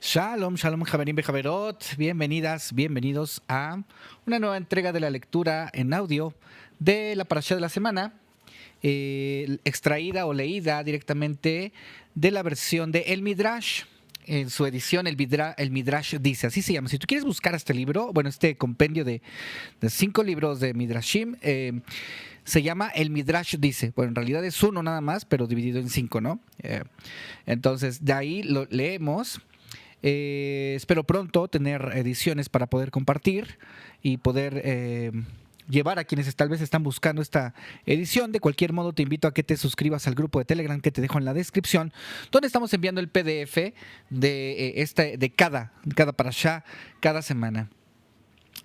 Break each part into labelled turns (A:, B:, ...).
A: Shalom, shalom, Javerim Bejaverot. Bienvenidas, bienvenidos a una nueva entrega de la lectura en audio de la parashá de la semana, extraída o leída directamente de la versión de El Midrash. En su edición, el Midrash dice, así se llama. Si tú quieres buscar este libro, bueno, este compendio de 5 libros de Midrashim, se llama El Midrash dice. Bueno, en realidad es uno nada más, pero dividido en 5, ¿no? Entonces, de ahí lo leemos. Espero pronto tener ediciones para poder compartir y poder llevar a quienes tal vez están buscando esta edición. De cualquier modo, te invito a que te suscribas al grupo de Telegram que te dejo en la descripción, donde estamos enviando el PDF de cada parashá, cada semana.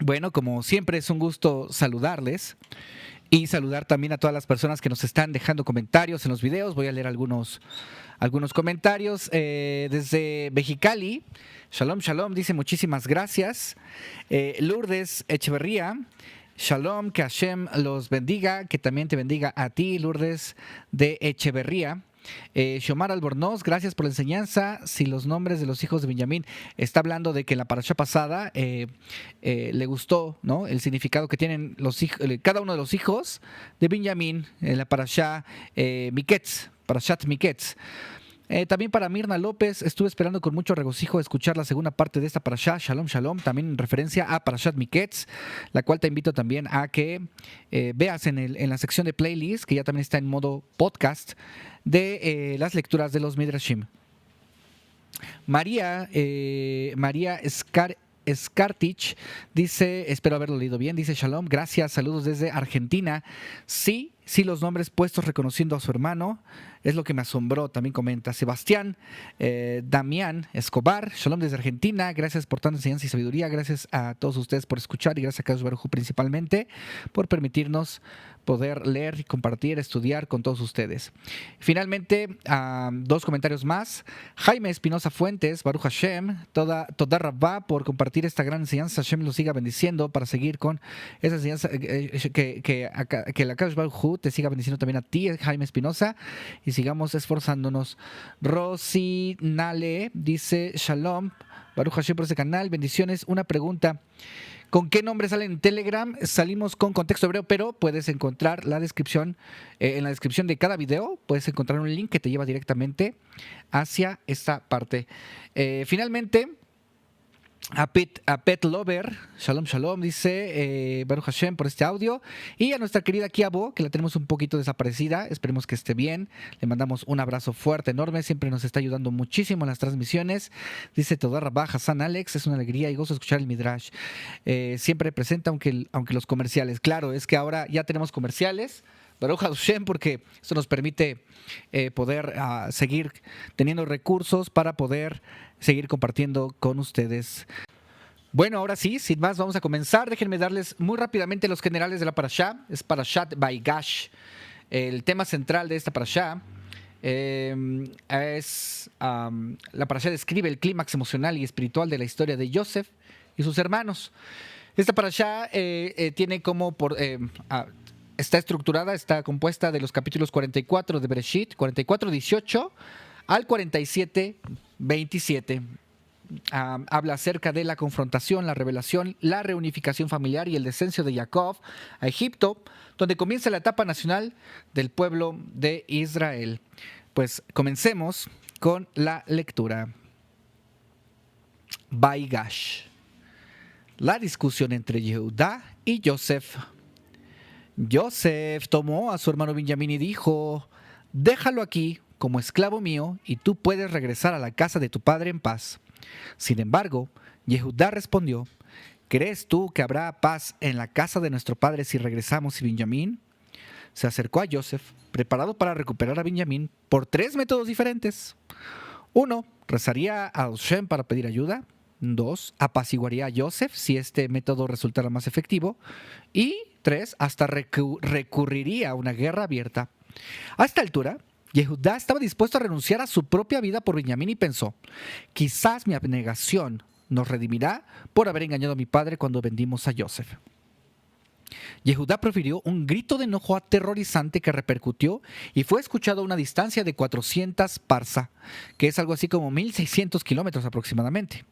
A: Bueno, como siempre, es un gusto saludarles. Y saludar también a todas las personas que nos están dejando comentarios en los videos. Voy a leer algunos comentarios. Desde Mexicali, Shalom, Shalom, dice muchísimas gracias. Lourdes Echeverría, Shalom, que Hashem los bendiga, que también te bendiga a ti, Lourdes de Echeverría. Xiomara Albornoz, gracias por la enseñanza. Si los nombres de los hijos de Benjamín, está hablando de que en la parashá pasada le gustó, ¿no?, el significado que tienen cada uno de los hijos de Benjamín en la parashá Miketz, parashat Miketz. También para Mirna López, estuve esperando con mucho regocijo escuchar la segunda parte de esta parashá, Shalom Shalom, también en referencia a Parashat Miketz, la cual te invito también a que veas en la sección de playlist, que ya también está en modo podcast, de las lecturas de los Midrashim. María Skartich dice, espero haberlo leído bien, dice Shalom, gracias, saludos desde Argentina. Sí, los nombres puestos reconociendo a su hermano, es lo que me asombró, también comenta Sebastián. Damián Escobar, Shalom desde Argentina, gracias por tanta enseñanza y sabiduría, gracias a todos ustedes por escuchar y gracias a Kadosh Baruj Hu principalmente por permitirnos poder leer, compartir, estudiar con todos ustedes. Finalmente, 2 comentarios más. Jaime Espinosa Fuentes, Baruch Hashem, toda Rabbá por compartir esta gran enseñanza. Hashem los siga bendiciendo para seguir con esa enseñanza, que la Kadosh Baruj Hu te siga bendiciendo también a ti, Jaime Espinosa, y sigamos esforzándonos. Rosy Nale dice Shalom, Baruch Hashem por ese canal, bendiciones. Una pregunta: ¿con qué nombre sale en Telegram? Salimos con contexto hebreo, pero puedes encontrar la descripción, en la descripción de cada video, puedes encontrar un link que te lleva directamente hacia esta parte. Finalmente, a Pet Lover, Shalom Shalom, dice Baruch Hashem por este audio. Y a nuestra querida Kiabo, que la tenemos un poquito desaparecida, esperemos que esté bien. Le mandamos un abrazo fuerte, enorme, siempre nos está ayudando muchísimo en las transmisiones. Dice Toda Rabá Hassan Alex, es una alegría y gozo escuchar el Midrash. Siempre presenta, aunque los comerciales. Claro, es que ahora ya tenemos comerciales, Baruch Hashem, porque esto nos permite poder seguir teniendo recursos para poder seguir compartiendo con ustedes. Bueno, ahora sí, sin más, vamos a comenzar. Déjenme darles muy rápidamente los generales de la parashá. Es Parashat Vaigash. El tema central de esta parashá la parashá describe el clímax emocional y espiritual de la historia de Yosef y sus hermanos. Esta parashá tiene está estructurada, está compuesta de los capítulos 44 de Bereshit, 44:18 al 47:27. Habla acerca de la confrontación, la revelación, la reunificación familiar y el descenso de Jacob a Egipto, donde comienza la etapa nacional del pueblo de Israel. Pues comencemos con la lectura. Vaigash. La discusión entre Yehudá y Yosef. Yosef tomó a su hermano Benjamín y dijo: déjalo aquí como esclavo mío y tú puedes regresar a la casa de tu padre en paz. Sin embargo, Yehudá respondió: ¿crees tú que habrá paz en la casa de nuestro padre si regresamos? Y Benjamín se acercó a Yosef, preparado para recuperar a Benjamín por 3 métodos diferentes. 1. Rezaría a Hashem para pedir ayuda. 2. Apaciguaría a Yosef si este método resultara más efectivo. Y 3. Hasta recurriría a una guerra abierta. A esta altura, Yehudá estaba dispuesto a renunciar a su propia vida por Benjamín y pensó: quizás mi abnegación nos redimirá por haber engañado a mi padre cuando vendimos a Yosef. Yehudá profirió un grito de enojo aterrorizante que repercutió y fue escuchado a una distancia de 400 parsa, que es algo así como 1600 kilómetros aproximadamente.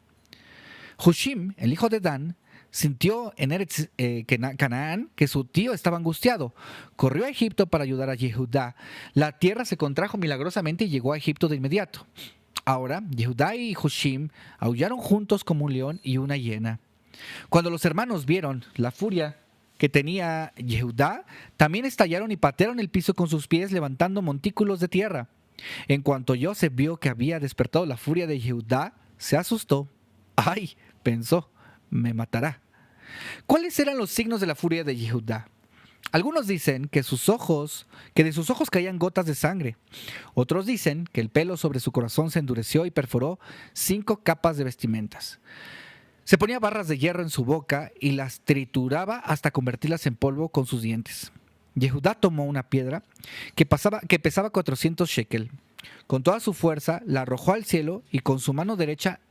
A: Hushim, el hijo de Dan, sintió en Canaán que su tío estaba angustiado. Corrió a Egipto para ayudar a Yehudá. La tierra se contrajo milagrosamente y llegó a Egipto de inmediato. Ahora, Yehudá y Hushim aullaron juntos como un león y una hiena. Cuando los hermanos vieron la furia que tenía Yehudá, también estallaron y patearon el piso con sus pies, levantando montículos de tierra. En cuanto Joseph vio que había despertado la furia de Yehudá, se asustó. ¡Ay!, pensó, me matará. ¿Cuáles eran los signos de la furia de Yehudá? Algunos dicen que de sus ojos caían gotas de sangre. Otros dicen que el pelo sobre su corazón se endureció y perforó 5 capas de vestimentas. Se ponía barras de hierro en su boca y las trituraba hasta convertirlas en polvo con sus dientes. Yehudá tomó una piedra que pesaba 400 shekel. Con toda su fuerza la arrojó al cielo y con su mano derecha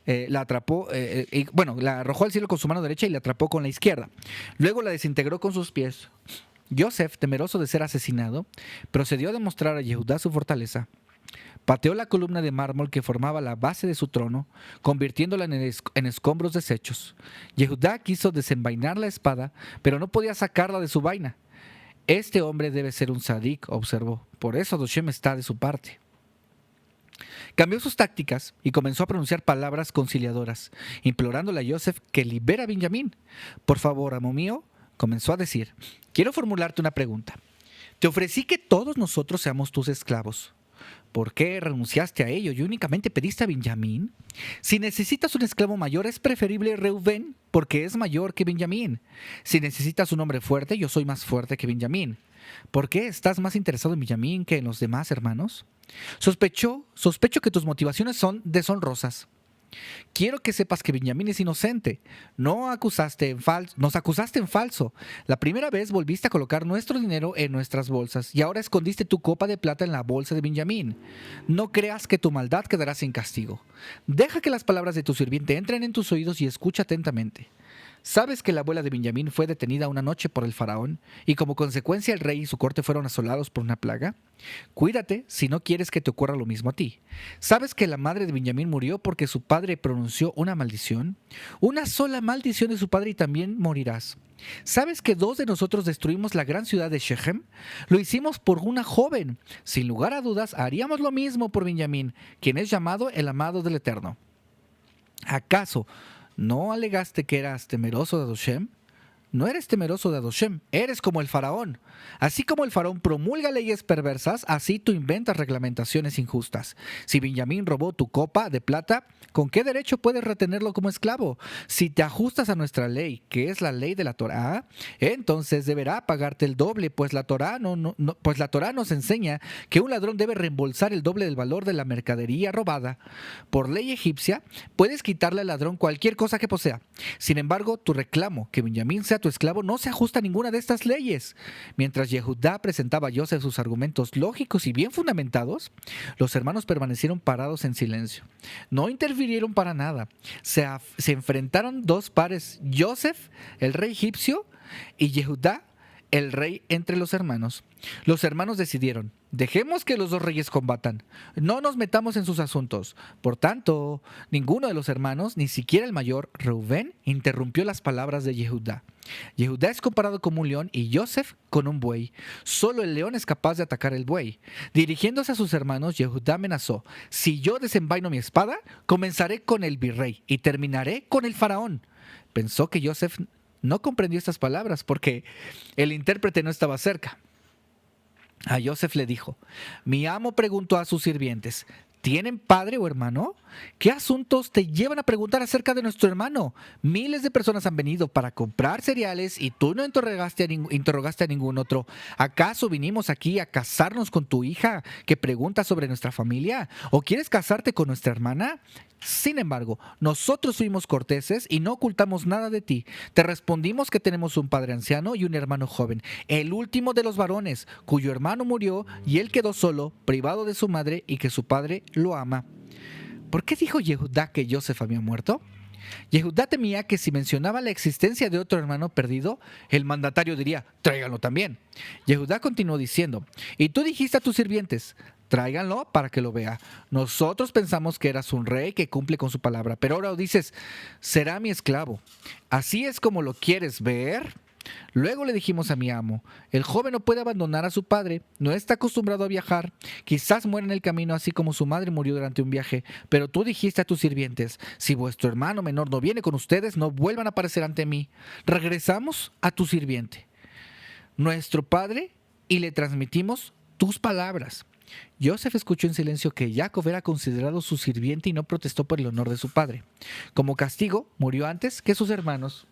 A: la arrojó al cielo con su mano derecha y la atrapó con la izquierda. Luego la desintegró con sus pies. Joseph, temeroso de ser asesinado, procedió a demostrar a Yehudá su fortaleza. Pateó la columna de mármol que formaba la base de su trono, convirtiéndola en escombros deshechos. Yehudá quiso desenvainar la espada, pero no podía sacarla de su vaina. Este hombre debe ser un sadik, observó. Por eso Doshem está de su parte. Cambió sus tácticas y comenzó a pronunciar palabras conciliadoras, implorándole a Joseph que libera a Benjamín. Por favor, amo mío, comenzó a decir, quiero formularte una pregunta. Te ofrecí que todos nosotros seamos tus esclavos. ¿Por qué renunciaste a ello y únicamente pediste a Benjamín? Si necesitas un esclavo mayor, es preferible Reubén, porque es mayor que Benjamín. Si necesitas un hombre fuerte, yo soy más fuerte que Benjamín. ¿Por qué estás más interesado en Benjamín que en los demás hermanos? Sospecho que tus motivaciones son deshonrosas. Quiero que sepas que Benjamín es inocente. Nos acusaste en falso. La primera vez volviste a colocar nuestro dinero en nuestras bolsas y ahora escondiste tu copa de plata en la bolsa de Benjamín. No creas que tu maldad quedará sin castigo. Deja que las palabras de tu sirviente entren en tus oídos y escucha atentamente. ¿Sabes que la abuela de Benjamín fue detenida una noche por el faraón y como consecuencia el rey y su corte fueron asolados por una plaga? Cuídate si no quieres que te ocurra lo mismo a ti. ¿Sabes que la madre de Benjamín murió porque su padre pronunció una maldición? Una sola maldición de su padre y también morirás. ¿Sabes que 2 de nosotros destruimos la gran ciudad de Shechem? Lo hicimos por una joven. Sin lugar a dudas, haríamos lo mismo por Benjamín, quien es llamado el amado del Eterno. ¿Acaso no alegaste que eras temeroso de Adoshem? No eres temeroso de Adoshem, eres como el faraón. Así como el faraón promulga leyes perversas, así tú inventas reglamentaciones injustas. Si Benjamín robó tu copa de plata, ¿con qué derecho puedes retenerlo como esclavo? Si te ajustas a nuestra ley, que es la ley de la Torá, entonces deberá pagarte el doble, pues la Torá nos enseña que un ladrón debe reembolsar el doble del valor de la mercadería robada. Por ley egipcia, puedes quitarle al ladrón cualquier cosa que posea. Sin embargo, tu reclamo que Benjamín sea tu esclavo no se ajusta a ninguna de estas leyes. Mientras Yehudá presentaba a Joseph sus argumentos lógicos y bien fundamentados, los hermanos permanecieron parados en silencio. No interfirieron para nada. Se enfrentaron 2 pares, Joseph, el rey egipcio, y Yehudá, el rey entre los hermanos. Los hermanos decidieron, dejemos que los 2 reyes combatan, no nos metamos en sus asuntos. Por tanto, ninguno de los hermanos, ni siquiera el mayor, Reubén, interrumpió las palabras de Yehudá. Yehudá es comparado como un león y Joseph con un buey. Solo el león es capaz de atacar el buey. Dirigiéndose a sus hermanos, Yehudá amenazó, si yo desenvaino mi espada, comenzaré con el virrey y terminaré con el faraón. Pensó que Joseph no comprendió estas palabras porque el intérprete no estaba cerca. A Joseph le dijo, mi amo preguntó a sus sirvientes, ¿tienen padre o hermano? ¿Qué asuntos te llevan a preguntar acerca de nuestro hermano? Miles de personas han venido para comprar cereales y tú no interrogaste a ningún otro. ¿Acaso vinimos aquí a casarnos con tu hija que pregunta sobre nuestra familia? ¿O quieres casarte con nuestra hermana? Sin embargo, nosotros fuimos corteses y no ocultamos nada de ti. Te respondimos que tenemos un padre anciano y un hermano joven, el último de los varones, cuyo hermano murió y él quedó solo, privado de su madre y que su padre lo ama. ¿Por qué dijo Yehudá que Joseph había muerto? Yehudá temía que si mencionaba la existencia de otro hermano perdido, el mandatario diría, tráiganlo también. Yehudá continuó diciendo, y tú dijiste a tus sirvientes, tráiganlo para que lo vea. Nosotros pensamos que eras un rey que cumple con su palabra, pero ahora dices, será mi esclavo. ¿Así es como lo quieres ver? Luego le dijimos a mi amo, el joven no puede abandonar a su padre, no está acostumbrado a viajar, quizás muera en el camino así como su madre murió durante un viaje, pero tú dijiste a tus sirvientes, si vuestro hermano menor no viene con ustedes, no vuelvan a aparecer ante mí. Regresamos a tu sirviente, nuestro padre, y le transmitimos tus palabras. Joseph escuchó en silencio que Jacob era considerado su sirviente y no protestó por el honor de su padre. Como castigo, murió antes que sus hermanos.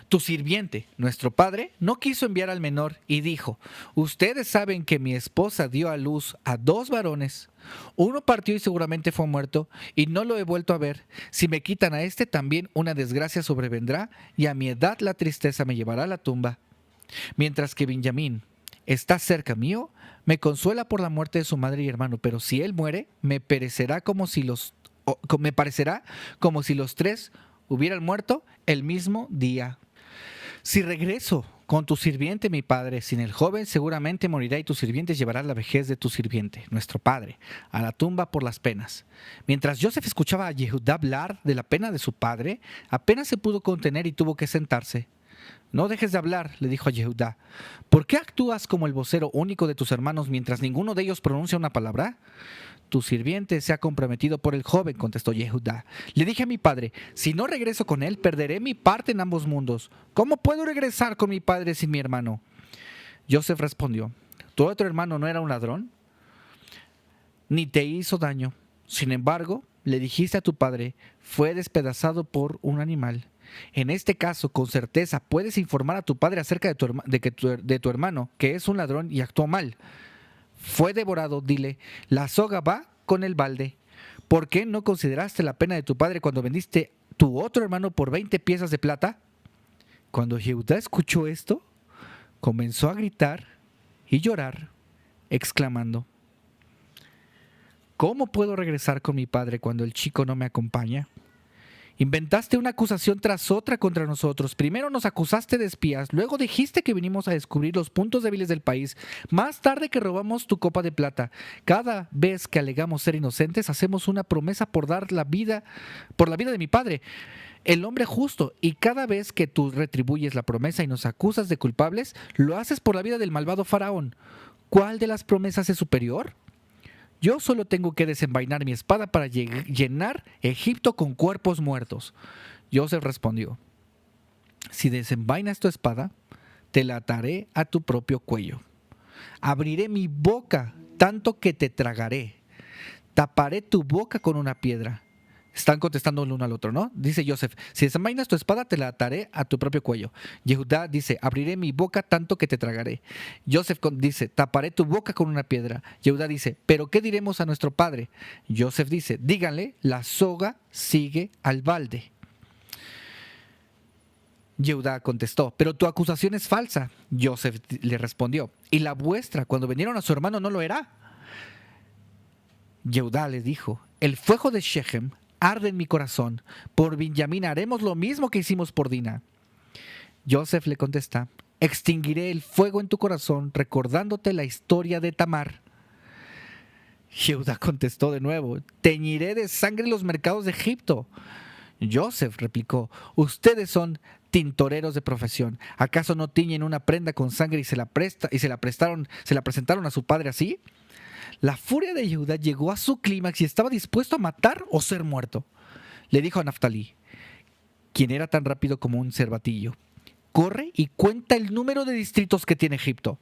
A: Tu sirviente, nuestro padre, no quiso enviar al menor y dijo, ustedes saben que mi esposa dio a luz a 2 varones. Uno partió y seguramente fue muerto, y no lo he vuelto a ver. Si me quitan a este, también una desgracia sobrevendrá, y a mi edad la tristeza me llevará a la tumba. Mientras que Benjamín está cerca mío, me consuela por la muerte de su madre y hermano, pero si él muere, me parecerá como si los 3 hubieran muerto el mismo día. Si regreso con tu sirviente, mi padre, sin el joven, seguramente morirá y tu sirviente llevará la vejez de tu sirviente, nuestro padre, a la tumba por las penas. Mientras Joseph escuchaba a Yehudá hablar de la pena de su padre, apenas se pudo contener y tuvo que sentarse. No dejes de hablar, le dijo a Yehudá. ¿Por qué actúas como el vocero único de tus hermanos mientras ninguno de ellos pronuncia una palabra? Tu sirviente se ha comprometido por el joven, contestó Yehudá. Le dije a mi padre, si no regreso con él, perderé mi parte en ambos mundos. ¿Cómo puedo regresar con mi padre sin mi hermano? Joseph respondió, ¿tu otro hermano no era un ladrón? Ni te hizo daño. Sin embargo, le dijiste a tu padre, fue despedazado por un animal. En este caso, con certeza, puedes informar a tu padre acerca de tu hermano, que es un ladrón y actuó mal. Fue devorado, dile, la soga va con el balde. ¿Por qué no consideraste la pena de tu padre cuando vendiste tu otro hermano por 20 piezas de plata? Cuando Yehudá escuchó esto, comenzó a gritar y llorar, exclamando, ¿cómo puedo regresar con mi padre cuando el chico no me acompaña? Inventaste una acusación tras otra contra nosotros. Primero nos acusaste de espías, luego dijiste que vinimos a descubrir los puntos débiles del país, más tarde que robamos tu copa de plata. Cada vez que alegamos ser inocentes, hacemos una promesa por la vida de mi padre, el hombre justo, y cada vez que tú retribuyes la promesa y nos acusas de culpables, lo haces por la vida del malvado faraón. ¿Cuál de las promesas es superior? Yo solo tengo que desenvainar mi espada para llenar Egipto con cuerpos muertos. Joseph respondió, si desenvainas tu espada, te la ataré a tu propio cuello. Abriré mi boca tanto que te tragaré. Taparé tu boca con una piedra. Están contestando el uno al otro, ¿no? Dice Joseph, si desenvainas tu espada, te la ataré a tu propio cuello. Yehudá dice, abriré mi boca tanto que te tragaré. Joseph dice, taparé tu boca con una piedra. Yehudá dice, ¿pero qué diremos a nuestro padre? Joseph dice, díganle, la soga sigue al balde. Yehudá contestó, pero tu acusación es falsa. Joseph le respondió, ¿y la vuestra cuando vinieron a su hermano no lo era? Yehudá le dijo, el fuego de Shechem arde en mi corazón. Por Benjamín haremos lo mismo que hicimos por Dina. Joseph le contesta, extinguiré el fuego en tu corazón recordándote la historia de Tamar. Yehudá contestó de nuevo, teñiré de sangre los mercados de Egipto. Joseph replicó, ustedes son tintoreros de profesión. ¿Acaso no tiñen una prenda con sangre y se la presentaron a su padre así? La furia de Yehudá llegó a su clímax y estaba dispuesto a matar o ser muerto. Le dijo a Naftalí, quien era tan rápido como un cervatillo, corre y cuenta el número de distritos que tiene Egipto.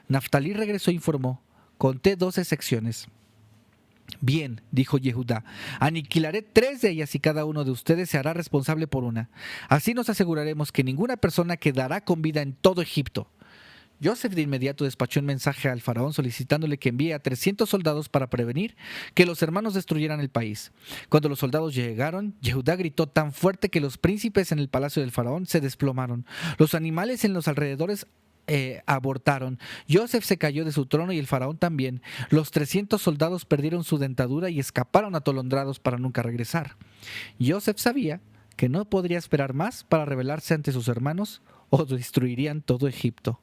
A: Naftalí regresó e informó, conté 12 secciones. Bien, dijo Yehudá, aniquilaré 3 de ellas y cada uno de ustedes se hará responsable por una. Así nos aseguraremos que ninguna persona quedará con vida en todo Egipto. Joseph de inmediato despachó un mensaje al faraón solicitándole que envíe a 300 soldados para prevenir que los hermanos destruyeran el país. Cuando los soldados llegaron, Yehudá gritó tan fuerte que los príncipes en el palacio del faraón se desplomaron. Los animales en los alrededores abortaron. Joseph se cayó de su trono y el faraón también. Los 300 soldados perdieron su dentadura y escaparon atolondrados para nunca regresar. Joseph sabía que no podría esperar más para rebelarse ante sus hermanos o destruirían todo Egipto.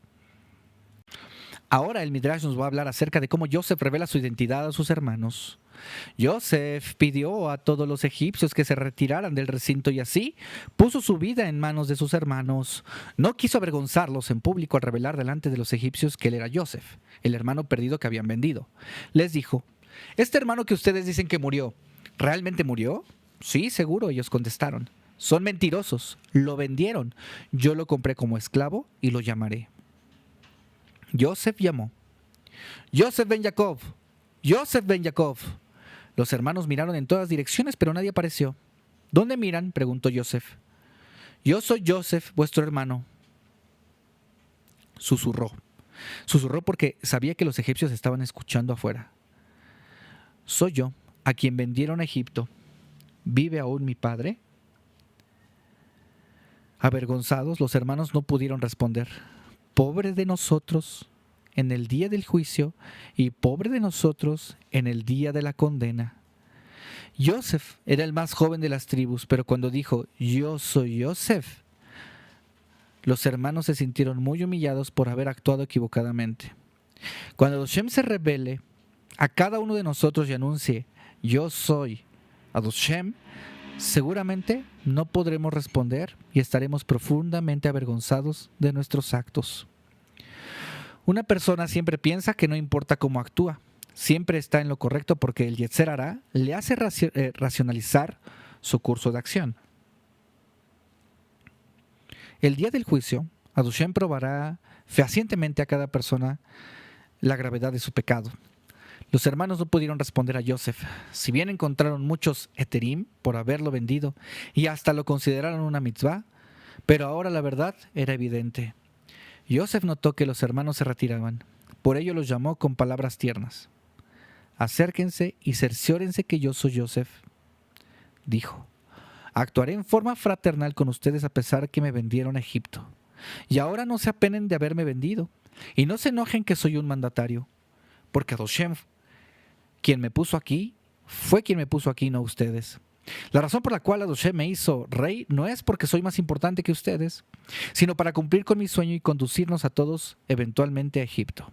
A: Ahora el Midrash nos va a hablar acerca de cómo Joseph revela su identidad a sus hermanos. Joseph pidió a todos los egipcios que se retiraran del recinto y así puso su vida en manos de sus hermanos. No quiso avergonzarlos en público al revelar delante de los egipcios que él era Joseph, el hermano perdido que habían vendido. Les dijo: «Este hermano que ustedes dicen que murió, ¿realmente murió?». «Sí, seguro», ellos contestaron. «Son mentirosos, lo vendieron. Yo lo compré como esclavo y lo llamaré». Joseph llamó: «Joseph ben Jacob, Joseph ben Jacob». Los hermanos miraron en todas direcciones, pero nadie apareció. «¿Dónde miran?», preguntó Joseph. «Yo soy Joseph, vuestro hermano», susurró. Susurró porque sabía que los egipcios estaban escuchando afuera. «Soy yo, a quien vendieron a Egipto. ¿Vive aún mi padre?». Avergonzados, los hermanos no pudieron responder. «Pobre de nosotros en el día del juicio y pobre de nosotros en el día de la condena». Joseph era el más joven de las tribus, pero cuando dijo «Yo soy Joseph», los hermanos se sintieron muy humillados por haber actuado equivocadamente. Cuando Hashem se revele a cada uno de nosotros y anuncie «Yo soy Hashem», seguramente no podremos responder y estaremos profundamente avergonzados de nuestros actos. Una persona siempre piensa que no importa cómo actúa, siempre está en lo correcto porque el Yetzer Hará le hace racionalizar su curso de acción. El día del juicio, Hashem probará fehacientemente a cada persona la gravedad de su pecado. Los hermanos no pudieron responder a Joseph, si bien encontraron muchos heterim por haberlo vendido y hasta lo consideraron una mitzvah, pero ahora la verdad era evidente. Joseph notó que los hermanos se retiraban, por ello los llamó con palabras tiernas. «Acérquense y cerciórense que yo soy Joseph», dijo. «Actuaré en forma fraternal con ustedes a pesar que me vendieron a Egipto. Y ahora no se apenen de haberme vendido, y no se enojen que soy un mandatario, porque Hashem, quien me puso aquí, fue quien me puso aquí, no ustedes. La razón por la cual Hashem me hizo rey no es porque soy más importante que ustedes, sino para cumplir con mi sueño y conducirnos a todos eventualmente a Egipto.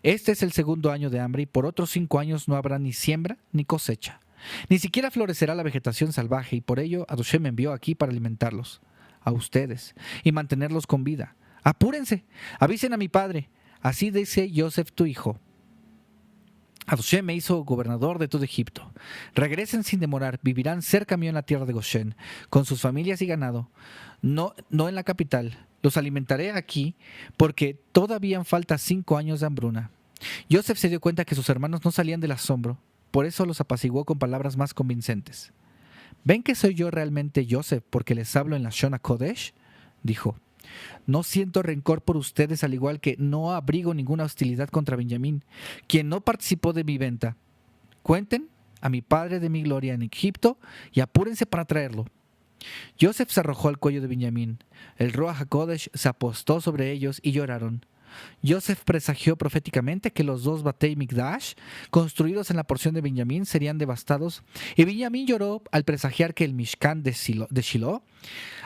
A: Este es el segundo año de hambre y por otros 5 años no habrá ni siembra ni cosecha. Ni siquiera florecerá la vegetación salvaje y por ello Hashem me envió aquí para alimentarlos, a ustedes, y mantenerlos con vida. Apúrense, avisen a mi padre. Así dice Joseph tu hijo. Hashem me hizo gobernador de todo Egipto. Regresen sin demorar, vivirán cerca mío en la tierra de Goshen, con sus familias y ganado, no en la capital. Los alimentaré aquí, porque todavía falta 5 años de hambruna». Joseph se dio cuenta que sus hermanos no salían del asombro, por eso los apaciguó con palabras más convincentes. «¿Ven que soy yo realmente Joseph porque les hablo en la Shon HaKodesh?», dijo. «No siento rencor por ustedes, al igual que no abrigo ninguna hostilidad contra Benjamín, quien no participó de mi venta. Cuenten a mi padre de mi gloria en Egipto y apúrense para traerlo». Joseph se arrojó al cuello de Benjamín. El Ruach HaKodesh se apostó sobre ellos y lloraron. Joseph presagió proféticamente que los 2 Batei Mikdash construidos en la porción de Benjamín serían devastados, y Benjamín lloró al presagiar que el Mishkan de Shiloh,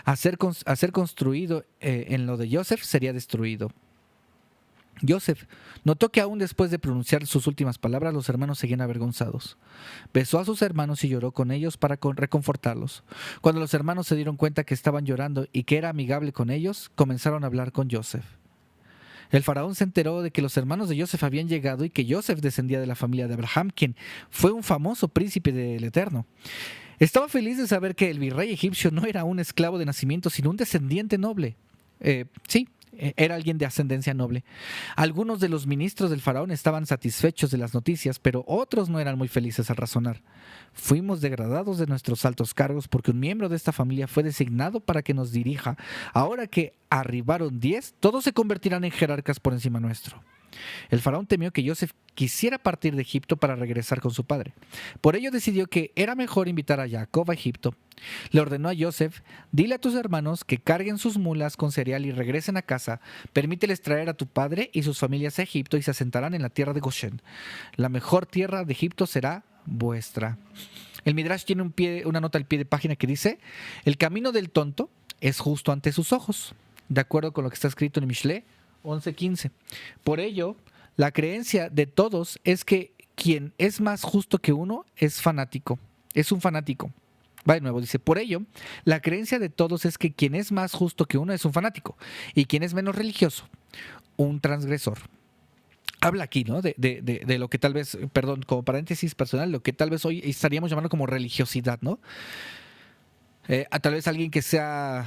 A: a ser construido en lo de Joseph, sería destruido. Joseph notó que aún después de pronunciar sus últimas palabras, los hermanos seguían avergonzados. Besó a sus hermanos y lloró con ellos para reconfortarlos. Cuando los hermanos se dieron cuenta que estaban llorando y que era amigable con ellos, comenzaron a hablar con Joseph. El faraón se enteró de que los hermanos de Joseph habían llegado y que Joseph descendía de la familia de Abraham, quien fue un famoso príncipe del Eterno. Estaba feliz de saber que el virrey egipcio no era un esclavo de nacimiento, sino un descendiente noble. Era alguien de ascendencia noble. Algunos de los ministros del faraón estaban satisfechos de las noticias, pero otros no eran muy felices al razonar. «Fuimos degradados de nuestros altos cargos porque un miembro de esta familia fue designado para que nos dirija. Ahora que arribaron 10, todos se convertirán en jerarcas por encima nuestro». El faraón temió que Joseph quisiera partir de Egipto para regresar con su padre. Por ello decidió que era mejor invitar a Jacob a Egipto. Le ordenó a Joseph: «Dile a tus hermanos que carguen sus mulas con cereal y regresen a casa. Permíteles traer a tu padre y sus familias a Egipto y se asentarán en la tierra de Goshen. La mejor tierra de Egipto será vuestra». El Midrash tiene una nota al pie de página que dice: el camino del tonto es justo ante sus ojos, de acuerdo con lo que está escrito en Mishle 11:15. Por ello, la creencia de todos es que quien es más justo que uno es fanático, es un fanático. Va de nuevo, dice: por ello, la creencia de todos es que quien es más justo que uno es un fanático y quien es menos religioso, un transgresor. Habla aquí, ¿no? De lo que tal vez, perdón, como paréntesis personal, lo que tal vez hoy estaríamos llamando como religiosidad, ¿no? A tal vez alguien que sea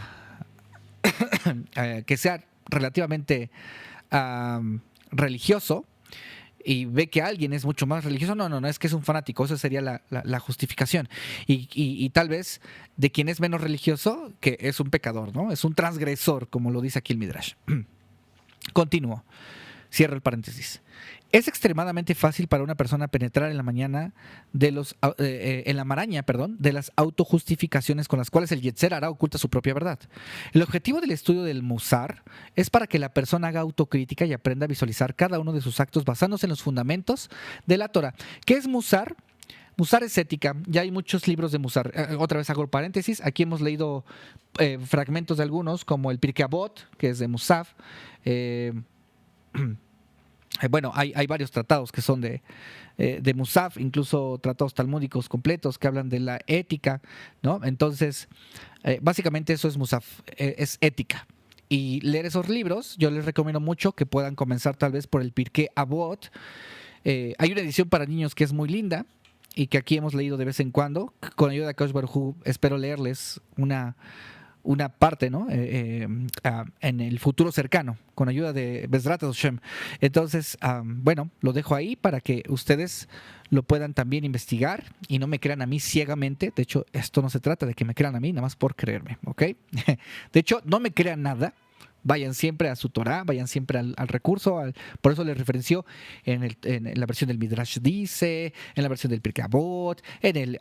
A: relativamente religioso y ve que alguien es mucho más religioso, no, es que es un fanático, esa sería la justificación. Y tal vez de quien es menos religioso, que es un pecador, ¿no? Es un transgresor, como lo dice aquí el Midrash. Continúo. Cierro el paréntesis. Es extremadamente fácil para una persona penetrar en la maraña de las autojustificaciones con las cuales el Yetzer Hará oculta su propia verdad. El objetivo del estudio del Musar es para que la persona haga autocrítica y aprenda a visualizar cada uno de sus actos basándose en los fundamentos de la Torah. ¿Qué es Musar? Musar es ética. Ya hay muchos libros de Musar. Otra vez hago el paréntesis. Aquí hemos leído fragmentos de algunos, como el Pirkei Avot, que es de Musaf. Bueno, hay varios tratados que son de Musaf, incluso tratados talmúdicos completos que hablan de la ética, ¿no? Entonces, básicamente eso es Musaf, es ética. Y leer esos libros, yo les recomiendo mucho que puedan comenzar tal vez por el Pirkei Avot. Hay una edición para niños que es muy linda y que aquí hemos leído de vez en cuando. Con ayuda de Akadosh Baruj Hu, espero leerles una parte, ¿no? En el futuro cercano, con ayuda de Bezrat Hashem. Entonces, bueno, lo dejo ahí para que ustedes lo puedan también investigar y no me crean a mí ciegamente. De hecho, esto no se trata de que me crean a mí, nada más por creerme, ¿ok? De hecho, no me crean nada. Vayan siempre a su Torah, vayan siempre al recurso. Por eso les referenció en la versión del Midrash dice, en la versión del Pirkei Avot, en el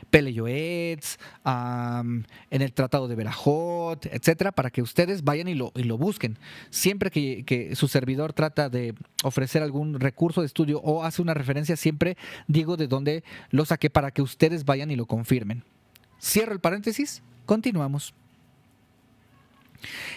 A: Pele Yoetz, en el Tratado de Berajot, etcétera, para que ustedes vayan y lo busquen. Siempre que su servidor trata de ofrecer algún recurso de estudio o hace una referencia, siempre digo de dónde lo saqué para que ustedes vayan y lo confirmen. Cierro el paréntesis, continuamos.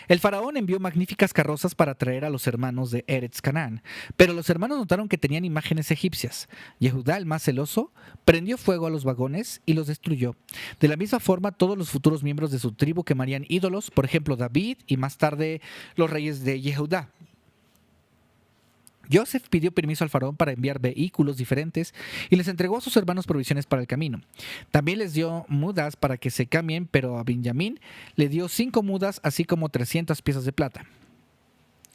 A: El faraón envió magníficas carrozas para traer a los hermanos de Eretz Canaán, pero los hermanos notaron que tenían imágenes egipcias. Yehudá, el más celoso, prendió fuego a los vagones y los destruyó. De la misma forma, todos los futuros miembros de su tribu quemarían ídolos, por ejemplo David y más tarde los reyes de Yehudá. Joseph pidió permiso al faraón para enviar vehículos diferentes y les entregó a sus hermanos provisiones para el camino. También les dio mudas para que se cambien, pero a Benjamín le dio 5 mudas, así como 300 piezas de plata.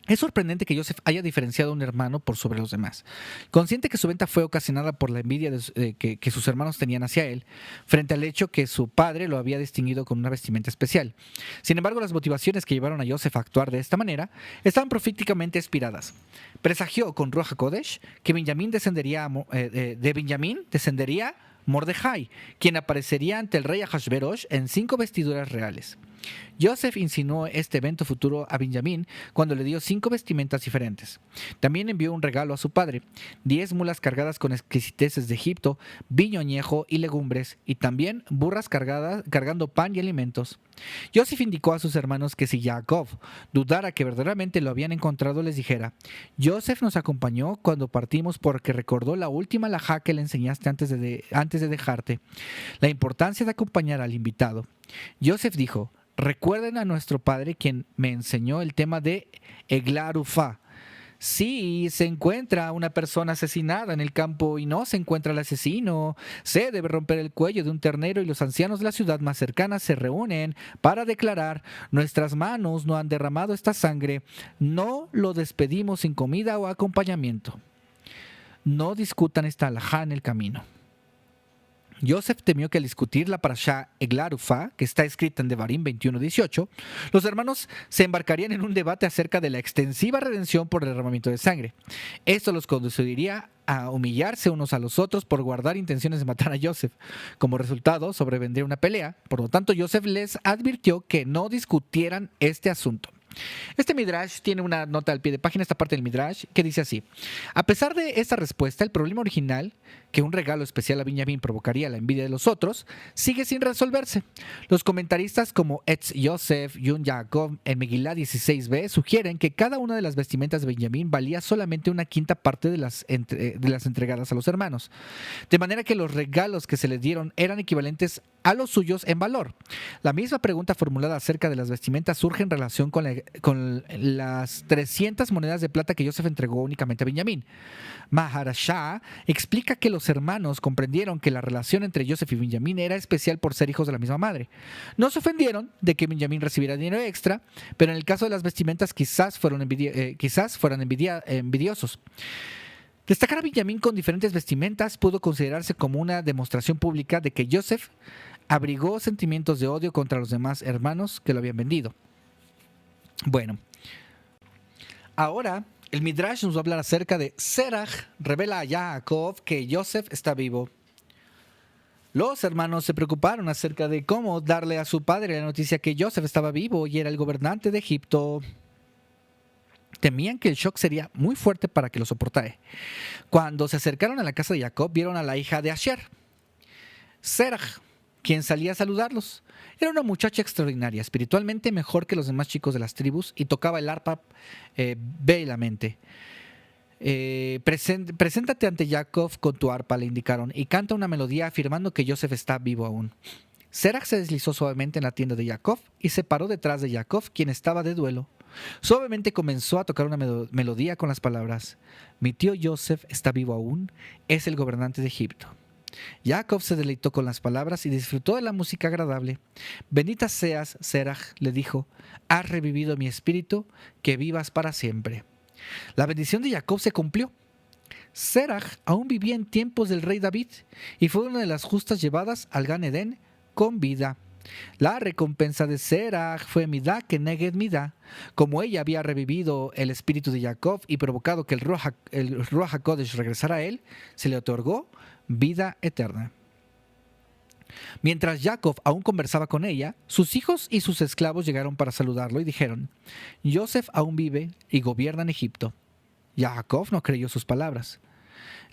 A: Es sorprendente que Joseph haya diferenciado a un hermano por sobre los demás. Consciente que su venta fue ocasionada por la envidia que sus hermanos tenían hacia él, frente al hecho que su padre lo había distinguido con una vestimenta especial. Sin embargo, las motivaciones que llevaron a Joseph a actuar de esta manera estaban proféticamente inspiradas. Presagió con Ruach HaKodesh que de Benjamín descendería Mordejai, quien aparecería ante el rey Ahasverosh en 5 vestiduras reales. Joseph insinuó este evento futuro a Benjamín cuando le dio 5 vestimentas diferentes. También envió un regalo a su padre, 10 mulas cargadas con exquisiteces de Egipto, vino añejo y legumbres, y también burras cargando pan y alimentos. Joseph indicó a sus hermanos que si Jacob dudara que verdaderamente lo habían encontrado, les dijera: Joseph nos acompañó cuando partimos porque recordó la última alajá que le enseñaste antes de dejarte, la importancia de acompañar al invitado. Joseph dijo: recuerden a nuestro padre quien me enseñó el tema de Eglah Arufá. Si se encuentra una persona asesinada en el campo y no se encuentra el asesino, se debe romper el cuello de un ternero y los ancianos de la ciudad más cercana se reúnen para declarar: nuestras manos no han derramado esta sangre, no lo despedimos sin comida o acompañamiento. No discutan esta alajá en el camino. Joseph temió que al discutir la parashá Eglah Arufá, que está escrita en Devarim 21:18, los hermanos se embarcarían en un debate acerca de la extensiva redención por derramamiento de sangre. Esto los conduciría a humillarse unos a los otros por guardar intenciones de matar a Joseph. Como resultado, sobrevendría una pelea. Por lo tanto, Joseph les advirtió que no discutieran este asunto. Este Midrash tiene una nota al pie de página, esta parte del Midrash, que dice así: a pesar de esta respuesta, el problema original, que un regalo especial a Binyamin provocaría la envidia de los otros, sigue sin resolverse. Los comentaristas como Etz Yosef, Yun Yaakov en Megilá 16b sugieren que cada una de las vestimentas de Binyamin valía solamente una quinta parte de las entregadas a los hermanos, de manera que los regalos que se les dieron eran equivalentes a los suyos en valor. La misma pregunta formulada acerca de las vestimentas surge en relación con las 300 monedas de plata que Yosef entregó únicamente a Binyamin. Maharashá explica que los hermanos comprendieron que la relación entre Yosef y Binyamin era especial por ser hijos de la misma madre. No se ofendieron de que Binyamin recibiera dinero extra, pero en el caso de las vestimentas quizás fueran envidiosos. Destacar a Binyamin con diferentes vestimentas pudo considerarse como una demostración pública de que Yosef abrigó sentimientos de odio contra los demás hermanos que lo habían vendido. Bueno, ahora el Midrash nos va a hablar acerca de Serach revela a Yaakov que Yosef está vivo. Los hermanos se preocuparon acerca de cómo darle a su padre la noticia que Yosef estaba vivo y era el gobernante de Egipto. Temían que el shock sería muy fuerte para que lo soportara. Cuando se acercaron a la casa de Jacob, vieron a la hija de Asher, Serach, quien salía a saludarlos. Era una muchacha extraordinaria, espiritualmente mejor que los demás chicos de las tribus y tocaba el arpa belamente. Preséntate ante Jacob con tu arpa, le indicaron, y canta una melodía afirmando que Yosef está vivo aún. Serach se deslizó suavemente en la tienda de Jacob y se paró detrás de Jacob, quien estaba de duelo. Suavemente comenzó a tocar una melodía con las palabras: mi tío Yosef está vivo aún, es el gobernante de Egipto. Jacob se deleitó con las palabras y disfrutó de la música agradable. Bendita seas, Serach, le dijo, has revivido mi espíritu, que vivas para siempre. La bendición de Jacob se cumplió. Serach aún vivía en tiempos del rey David y fue una de las justas llevadas al Gan Edén con vida. La recompensa de Serach fue Midá keneged Midá. Como ella había revivido el espíritu de Jacob y provocado que el Ruach HaKodesh regresara a él, se le otorgó vida eterna. Mientras Jacob aún conversaba con ella, sus hijos y sus esclavos llegaron para saludarlo y dijeron: Yosef aún vive y gobierna en Egipto. Jacob no creyó sus palabras.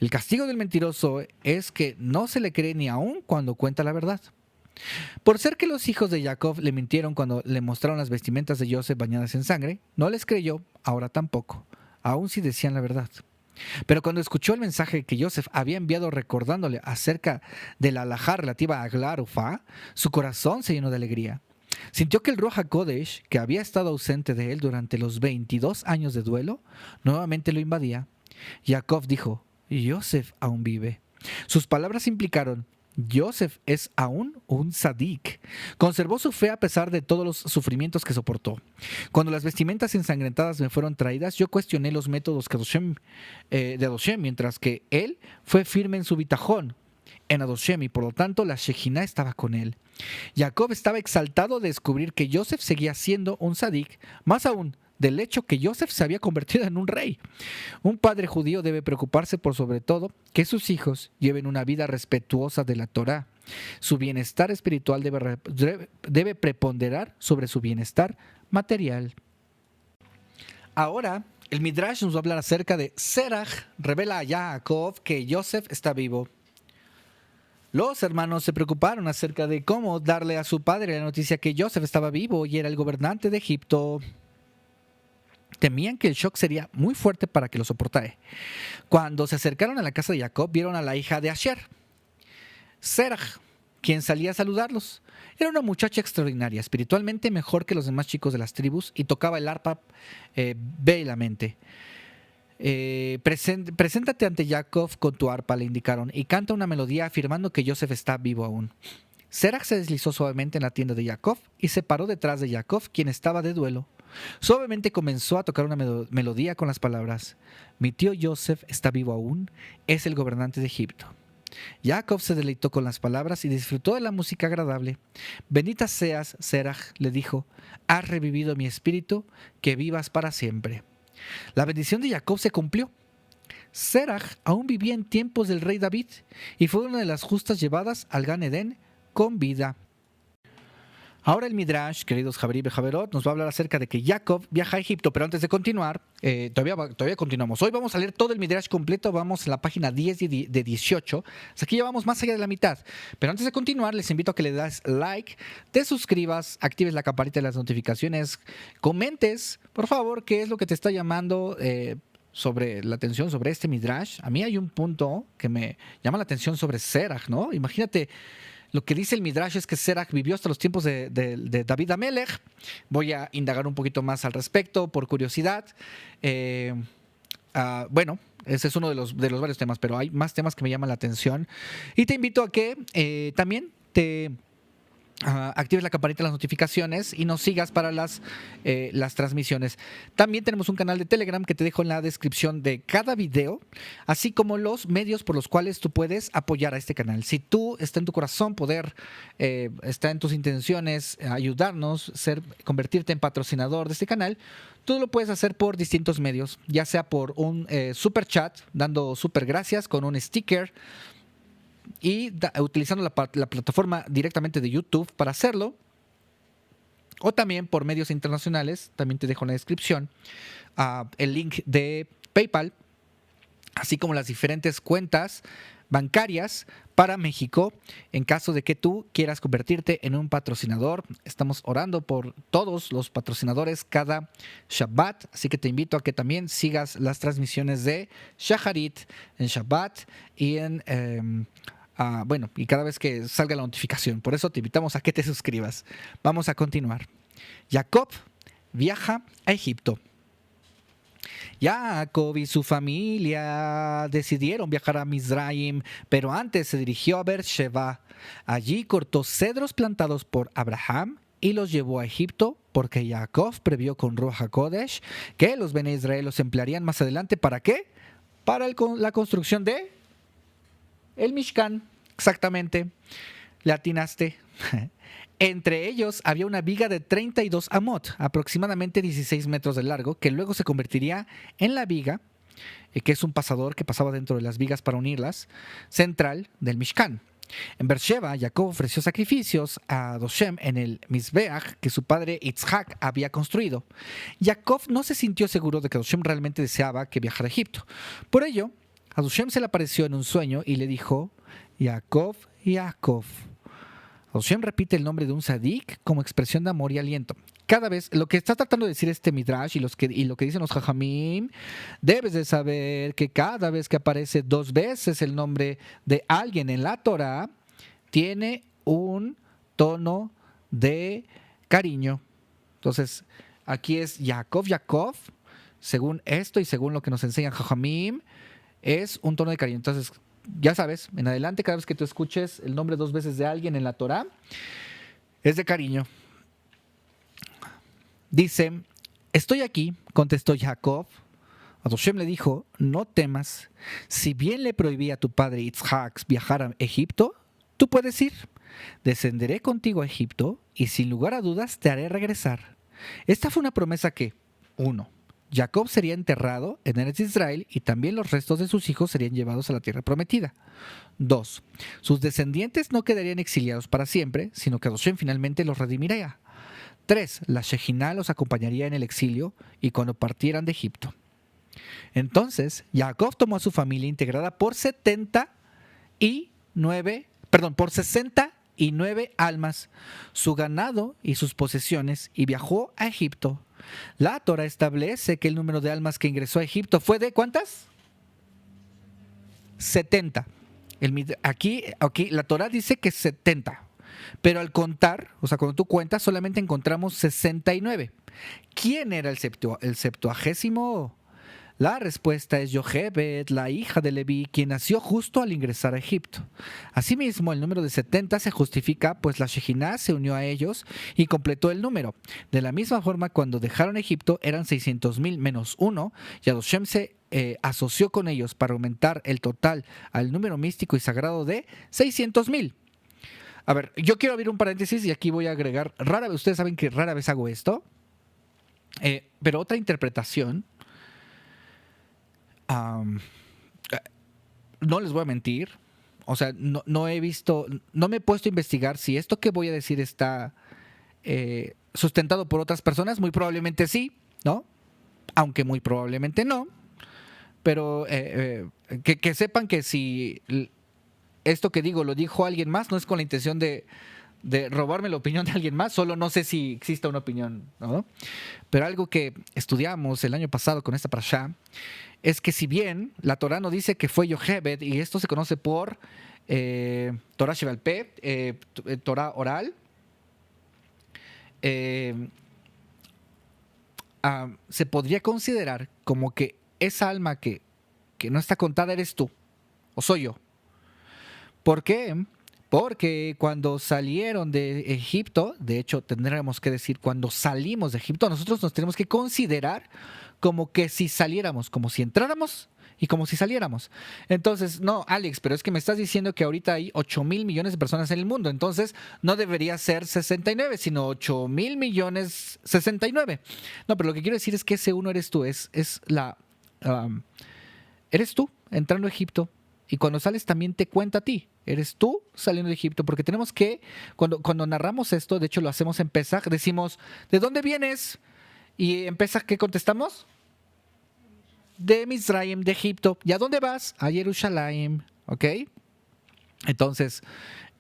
A: El castigo del mentiroso es que no se le cree ni aún cuando cuenta la verdad. Por ser que los hijos de Jacob le mintieron cuando le mostraron las vestimentas de Yosef bañadas en sangre, no les creyó, ahora tampoco, aun si decían la verdad. Pero cuando escuchó el mensaje que Yosef había enviado recordándole acerca de la halajá relativa a Aglar Ufá, su corazón se llenó de alegría. Sintió que el Ruach HaKodesh, que había estado ausente de él durante los 22 años de duelo, nuevamente lo invadía. Jacob dijo: Yosef aún vive. Sus palabras implicaron: Yosef es aún un sadik. Conservó su fe a pesar de todos los sufrimientos que soportó. Cuando las vestimentas ensangrentadas me fueron traídas, yo cuestioné los métodos de Adoshem, mientras que él fue firme en su bitajón en Adoshem y por lo tanto la Shejinah estaba con él. Jacob estaba exaltado de descubrir que Yosef seguía siendo un sadik, más aún del hecho que Yosef se había convertido en un rey. Un padre judío debe preocuparse por sobre todo que sus hijos lleven una vida respetuosa de la Torá. Su bienestar espiritual debe preponderar sobre su bienestar material. Ahora, el Midrash nos va a hablar acerca de Serach revela a Jacob que Yosef está vivo. Los hermanos se preocuparon acerca de cómo darle a su padre la noticia que Yosef estaba vivo y era el gobernante de Egipto. Temían que el shock sería muy fuerte para que lo soportara. Cuando se acercaron a la casa de Jacob, vieron a la hija de Asher, Serach, quien salía a saludarlos. Era una muchacha extraordinaria, espiritualmente mejor que los demás chicos de las tribus y tocaba el arpa belamente. Preséntate ante Jacob con tu arpa, le indicaron, y canta una melodía afirmando que Yosef está vivo aún. Serach se deslizó suavemente en la tienda de Jacob y se paró detrás de Jacob, quien estaba de duelo. Suavemente comenzó a tocar una melodía con las palabras: mi tío Yosef está vivo aún, es el gobernante de Egipto. Jacob se deleitó con las palabras y disfrutó de la música agradable. Bendita seas, Serach, le dijo, has revivido mi espíritu, que vivas para siempre. La bendición de Jacob se cumplió. Serach aún vivía en tiempos del rey David y fue una de las justas llevadas al Gan Edén con vida. Ahora el Midrash, queridos Javerí y Bejaverot, nos va a hablar acerca de que Jacob viaja a Egipto, pero antes de continuar, todavía continuamos. Hoy vamos a leer todo el Midrash completo, vamos a la página 10 de 18, hasta aquí ya vamos más allá de la mitad. Pero antes de continuar, les invito a que le das like, te suscribas, actives la campanita de las notificaciones, comentes, por favor, qué es lo que te está llamando sobre la atención sobre este Midrash. A mí hay un punto que me llama la atención sobre Serach, ¿no? Imagínate. Lo que dice el Midrash es que Serach vivió hasta los tiempos de David Amelech. Voy a indagar un poquito más al respecto, por curiosidad. Bueno, ese es uno de los varios temas, pero hay más temas que me llaman la atención. Y te invito a que también te actives la campanita de las notificaciones y nos sigas para las transmisiones. También tenemos un canal de Telegram que te dejo en la descripción de cada video, así como los medios por los cuales tú puedes apoyar a este canal. Si tú está en tu corazón poder, está en tus intenciones ayudarnos, convertirte en patrocinador de este canal, tú lo puedes hacer por distintos medios, ya sea por un super chat, dando super gracias con un sticker, y utilizando la plataforma directamente de YouTube para hacerlo, o también por medios internacionales. También te dejo en la descripción el link de PayPal, así como las diferentes cuentas bancarias para México, en caso de que tú quieras convertirte en un patrocinador. Estamos orando por todos los patrocinadores cada Shabbat, así que te invito a que también sigas las transmisiones de Shacharit en Shabbat y bueno, y cada vez que salga la notificación. Por eso te invitamos a que te suscribas. Vamos a continuar. Jacob viaja a Egipto. Jacob y su familia decidieron viajar a Mizraim, pero antes se dirigió a Beersheba. Allí cortó cedros plantados por Abraham y los llevó a Egipto, porque Jacob previó con Ruach HaKodesh que los Bene Israel los emplearían más adelante. ¿Para qué? Para la construcción de el Mishkan. Exactamente, le atinaste. Entre ellos había una viga de 32 amot, aproximadamente 16 metros de largo, que luego se convertiría en la viga, que es un pasador que pasaba dentro de las vigas para unirlas, central del Mishkan. En Beersheba, Jacob ofreció sacrificios a Doshem en el Mizbeach que su padre Itzhak había construido. Jacob no se sintió seguro de que Doshem realmente deseaba que viajara a Egipto. Por ello, a Doshem se le apareció en un sueño y le dijo: Jacob, Jacob. Doshem repite el nombre de un sadik como expresión de amor y aliento. Cada vez, lo que está tratando de decir este Midrash y lo que dicen los Jajamim, debes de saber que cada vez que aparece 2 veces el nombre de alguien en la Torah, tiene un tono de cariño. Entonces, aquí es Jacob, Jacob, según esto y según lo que nos enseñan Jajamim, es un tono de cariño. Entonces, ya sabes, en adelante, cada vez que tú escuches el nombre 2 veces de alguien en la Torah, es de cariño. Dice: estoy aquí, contestó Jacob. A Doshem le dijo: no temas, si bien le prohibí a tu padre Itzhak viajar a Egipto, tú puedes ir. Descenderé contigo a Egipto y sin lugar a dudas te haré regresar. Esta fue una promesa que, 1. Jacob sería enterrado en Eretz Israel y también los restos de sus hijos serían llevados a la tierra prometida. 2. Sus descendientes no quedarían exiliados para siempre, sino que Doshem finalmente los redimiría. 3. La Shejinah los acompañaría en el exilio y cuando partieran de Egipto. Entonces, Jacob tomó a su familia integrada por 69 almas, su ganado y sus posesiones, y viajó a Egipto. La Torah establece que el número de almas que ingresó a Egipto fue de ¿cuántas? 70. Aquí la Torah dice que 70. Pero al contar, o sea, cuando tú cuentas, solamente encontramos 69. ¿Quién era el 70º? La respuesta es Yochebed, la hija de Leví, quien nació justo al ingresar a Egipto. Asimismo, el número de 70 se justifica, pues la Shejinah se unió a ellos y completó el número. De la misma forma, cuando dejaron Egipto eran 600,000 menos 1, y Adoshem se asoció con ellos para aumentar el total al número místico y sagrado de 600,000. A ver, yo quiero abrir un paréntesis y aquí voy a agregar, ustedes saben que rara vez hago esto, pero otra interpretación. No les voy a mentir, o sea, no he visto, no me he puesto a investigar si esto que voy a decir está sustentado por otras personas? Muy probablemente sí, ¿no? Aunque muy probablemente no. Pero que sepan que si esto que digo lo dijo alguien más, no es con la intención de robarme la opinión de alguien más, solo no sé si exista una opinión, ¿no? Pero algo que estudiamos el año pasado con esta parashá es que si bien la Torá no dice que fue Yochebed, y esto se conoce por Torah Sheval Peh, Torah oral, se podría considerar como que esa alma que no está contada eres tú, o soy yo. ¿Por qué? Porque cuando salieron de Egipto, de hecho tendríamos que decir cuando salimos de Egipto, nosotros nos tenemos que considerar como que si saliéramos, como si entráramos y como si saliéramos. Entonces, no, Alex, pero es que me estás diciendo que ahorita hay 8,000 millones de personas en el mundo, entonces no debería ser 69, sino 8,000 millones 69. No, pero lo que quiero decir es que ese uno eres tú, eres tú entrando a Egipto. Y cuando sales también te cuenta a ti. Eres tú saliendo de Egipto. Porque tenemos que, cuando narramos esto, de hecho lo hacemos en Pesaj, decimos, ¿de dónde vienes? Y en Pesaj, ¿qué contestamos? De Mizraim, de Egipto. ¿Y a dónde vas? A Jerusalén. ¿Ok? Entonces,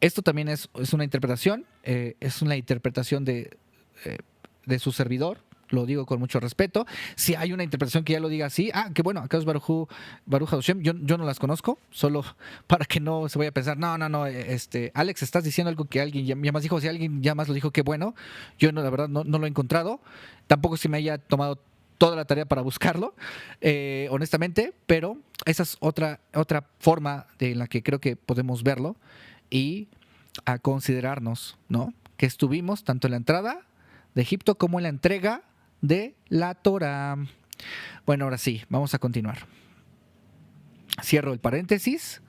A: esto también es una interpretación. Es una interpretación de su servidor. Lo digo con mucho respeto. Si hay una interpretación que ya lo diga así, que bueno, acá es Baruch Hashem, yo no las conozco, solo para que no se vaya a pensar, no, Alex, estás diciendo algo que alguien ya más dijo, si alguien ya más lo dijo, qué bueno. Yo no, la verdad no lo he encontrado, tampoco se me haya tomado toda la tarea para buscarlo, honestamente, pero esa es otra forma en la que creo que podemos verlo y a considerarnos, ¿no? Que estuvimos tanto en la entrada de Egipto como en la entrega de la Torah. Bueno, ahora sí, vamos a continuar. Cierro el paréntesis.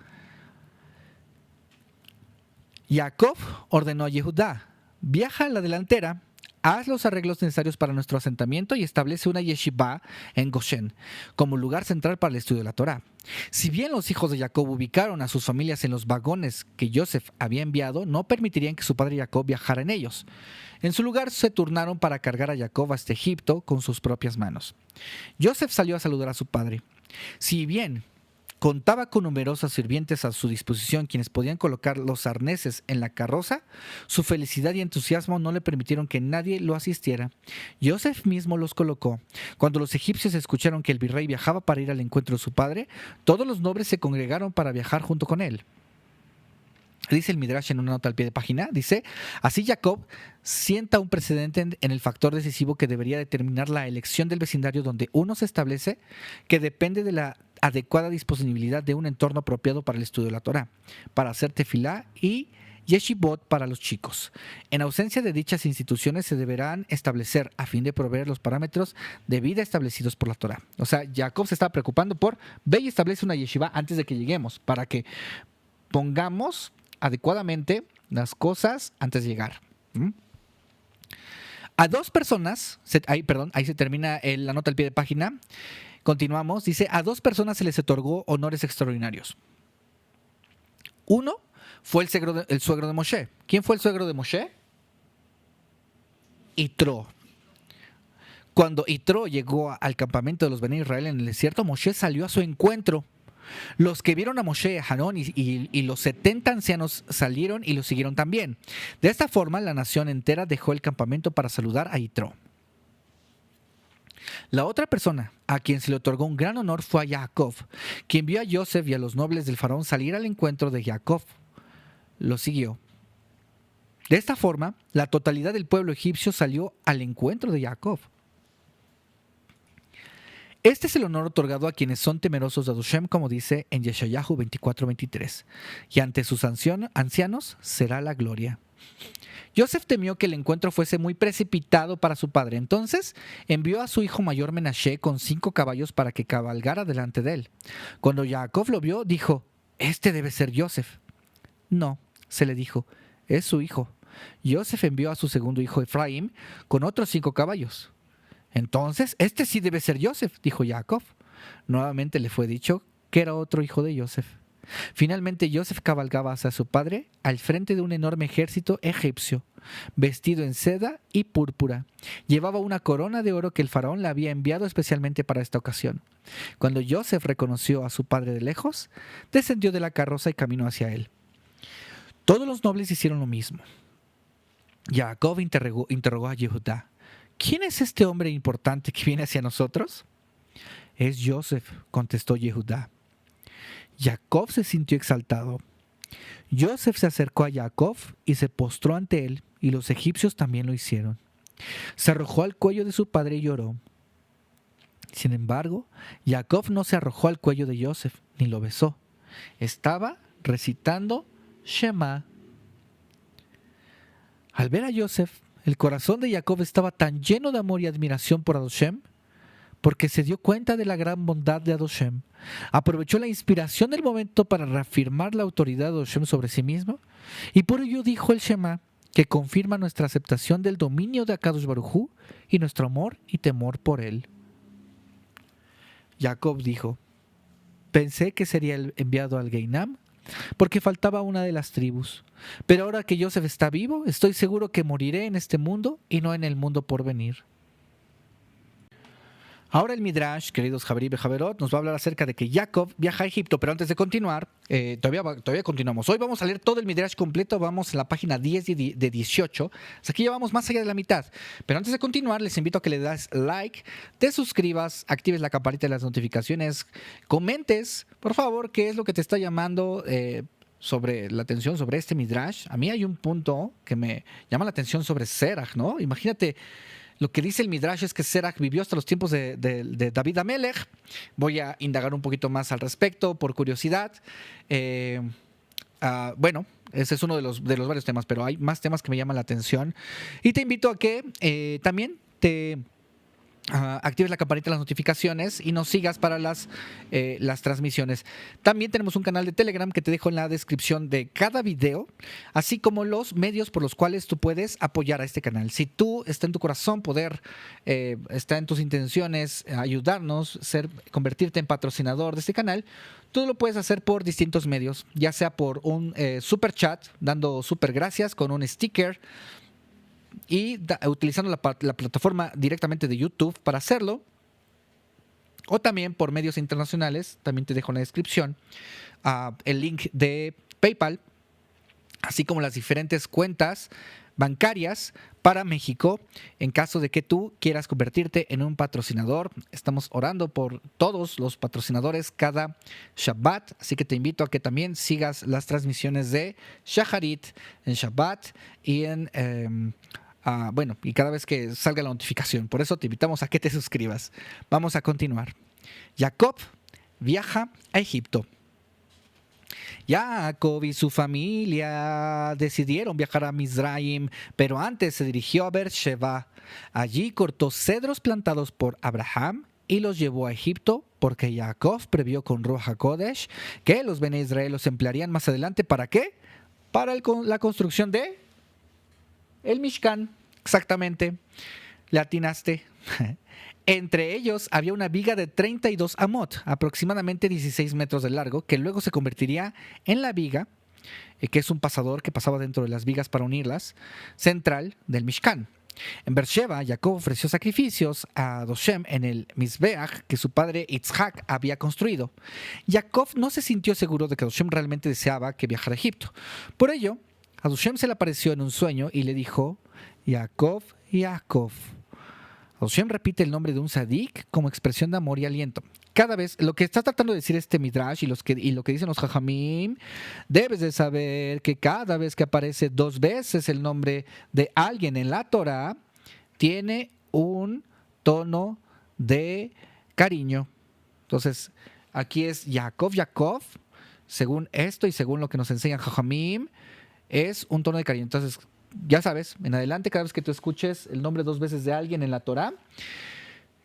A: Jacob ordenó a Yehudá: viaja a la delantera, haz los arreglos necesarios para nuestro asentamiento y establece una yeshiva en Goshen como lugar central para el estudio de la Torah. Si bien los hijos de Jacob ubicaron a sus familias en los vagones que Joseph había enviado, no permitirían que su padre Jacob viajara en ellos. En su lugar se turnaron para cargar a Jacob hasta Egipto con sus propias manos. Joseph salió a saludar a su padre. Si bien contaba con numerosas sirvientes a su disposición quienes podían colocar los arneses en la carroza, su felicidad y entusiasmo no le permitieron que nadie lo asistiera. Joseph mismo los colocó. Cuando los egipcios escucharon que el virrey viajaba para ir al encuentro de su padre, todos los nobles se congregaron para viajar junto con él. Dice el Midrash en una nota al pie de página, dice, así Jacob sienta un precedente en el factor decisivo que debería determinar la elección del vecindario donde uno se establece, que depende de la adecuada disponibilidad de un entorno apropiado para el estudio de la Torá, para hacer tefilá y yeshivot para los chicos. En ausencia de dichas instituciones se deberán establecer a fin de proveer los parámetros de vida establecidos por la Torá. O sea, Jacob se estaba preocupando por, ve y establece una yeshiva antes de que lleguemos, para que pongamos adecuadamente las cosas antes de llegar. A dos personas, ahí se termina la nota al pie de página, continuamos, dice, a dos personas se les otorgó honores extraordinarios. Uno fue el suegro de Moshe. ¿Quién fue el suegro de Moshe? Yitro. Cuando Yitro llegó al campamento de los Bnei Israel en el desierto, Moshe salió a su encuentro. Los que vieron a Moshe, Hanón y los 70 ancianos salieron y lo siguieron también. De esta forma, la nación entera dejó el campamento para saludar a Yitro. La otra persona a quien se le otorgó un gran honor fue a Jacob, quien vio a Joseph y a los nobles del faraón salir al encuentro de Jacob. Lo siguió. De esta forma, la totalidad del pueblo egipcio salió al encuentro de Jacob. Este es el honor otorgado a quienes son temerosos de Hashem, como dice en Yeshayahu 24:23. Y ante sus ancianos será la gloria. Joseph temió que el encuentro fuese muy precipitado para su padre. Entonces envió a su hijo mayor Menashe con 5 caballos para que cabalgara delante de él. Cuando Jacob lo vio, dijo, «Este debe ser Joseph». No, se le dijo, «Es su hijo». Joseph envió a su segundo hijo Efraín con otros 5 caballos. Entonces, sí debe ser Joseph, dijo Jacob. Nuevamente le fue dicho que era otro hijo de Joseph. Finalmente Joseph cabalgaba hacia su padre al frente de un enorme ejército egipcio, vestido en seda y púrpura. Llevaba una corona de oro que el faraón le había enviado especialmente para esta ocasión. Cuando Joseph reconoció a su padre de lejos, descendió de la carroza y caminó hacia él. Todos los nobles hicieron lo mismo. Jacob interrogó a Yehudá: ¿quién es este hombre importante que viene hacia nosotros? Es Joseph, contestó Yehudá. Jacob se sintió exaltado. Joseph se acercó a Jacob y se postró ante él, y los egipcios también lo hicieron. Se arrojó al cuello de su padre y lloró. Sin embargo, Jacob no se arrojó al cuello de Joseph, ni lo besó. Estaba recitando Shema. Al ver a Joseph, el corazón de Jacob estaba tan lleno de amor y admiración por Adoshem, porque se dio cuenta de la gran bondad de Adoshem. Aprovechó la inspiración del momento para reafirmar la autoridad de Adoshem sobre sí mismo, y por ello dijo el Shema, que confirma nuestra aceptación del dominio de Akadosh Baruj Hu y nuestro amor y temor por él. Jacob dijo: pensé que sería enviado al Geinam, porque faltaba una de las tribus. Pero ahora que Joseph está vivo, estoy seguro que moriré en este mundo y no en el mundo por venir. Ahora el Midrash, queridos Javerí y Javerot, nos va a hablar acerca de que Jacob viaja a Egipto, pero antes de continuar, todavía continuamos. Hoy vamos a leer todo el Midrash completo, vamos en la página 10 de 18, hasta aquí ya vamos más allá de la mitad. Pero antes de continuar, les invito a que le das like, te suscribas, actives la campanita de las notificaciones, comentes, por favor, qué es lo que te está llamando sobre la atención sobre este Midrash. A mí hay un punto que me llama la atención sobre Serach, ¿no? Imagínate. Lo que dice el Midrash es que Serach vivió hasta los tiempos de David Amelech. Voy a indagar un poquito más al respecto, por curiosidad. Bueno, ese es uno de los varios temas, pero hay más temas que me llaman la atención. Y te invito a que también te actives la campanita de las notificaciones y nos sigas para las transmisiones. También tenemos un canal de Telegram que te dejo en la descripción de cada video, así como los medios por los cuales tú puedes apoyar a este canal. Si tú está en tu corazón está en tus intenciones ayudarnos, convertirte en patrocinador de este canal, tú lo puedes hacer por distintos medios, ya sea por un super chat, dando super gracias con un sticker, y utilizando la plataforma directamente de YouTube para hacerlo, o también por medios internacionales. También te dejo en la descripción el link de PayPal, así como las diferentes cuentas bancarias para México, en caso de que tú quieras convertirte en un patrocinador. Estamos orando por todos los patrocinadores cada Shabbat, así que te invito a que también sigas las transmisiones de Shacharit en Shabbat y y cada vez que salga la notificación. Por eso te invitamos a que te suscribas. Vamos a continuar. Jacob viaja a Egipto. Jacob y su familia decidieron viajar a Mizraim, pero antes se dirigió a Beersheba. Allí cortó cedros plantados por Abraham y los llevó a Egipto, porque Jacob previó con Ruach HaKodesh que los Bene Israel los emplearían más adelante. ¿Para qué? Para la construcción de el Mishkan. Exactamente, le atinaste. Entre ellos había una viga de 32 amot, aproximadamente 16 metros de largo, que luego se convertiría en la viga, que es un pasador que pasaba dentro de las vigas para unirlas, central del Mishkan. En Beersheba, Jacob ofreció sacrificios a Adoshem en el Mizbeach que su padre Yitzhak había construido. Jacob no se sintió seguro de que Adoshem realmente deseaba que viajara a Egipto. Por ello, Adoshem se le apareció en un sueño y le dijo: Jacob, Jacob. Adoshem repite el nombre de un tzadik como expresión de amor y aliento. Cada vez, lo que está tratando de decir este Midrash y lo que dicen los Jajamim, debes de saber que cada vez que aparece 2 veces el nombre de alguien en la Torah, tiene un tono de cariño. Entonces, aquí es Jacob, Jacob, según esto y según lo que nos enseñan Jajamim, es un tono de cariño. Entonces, ya sabes, en adelante, cada vez que tú escuches el nombre 2 veces de alguien en la Torah,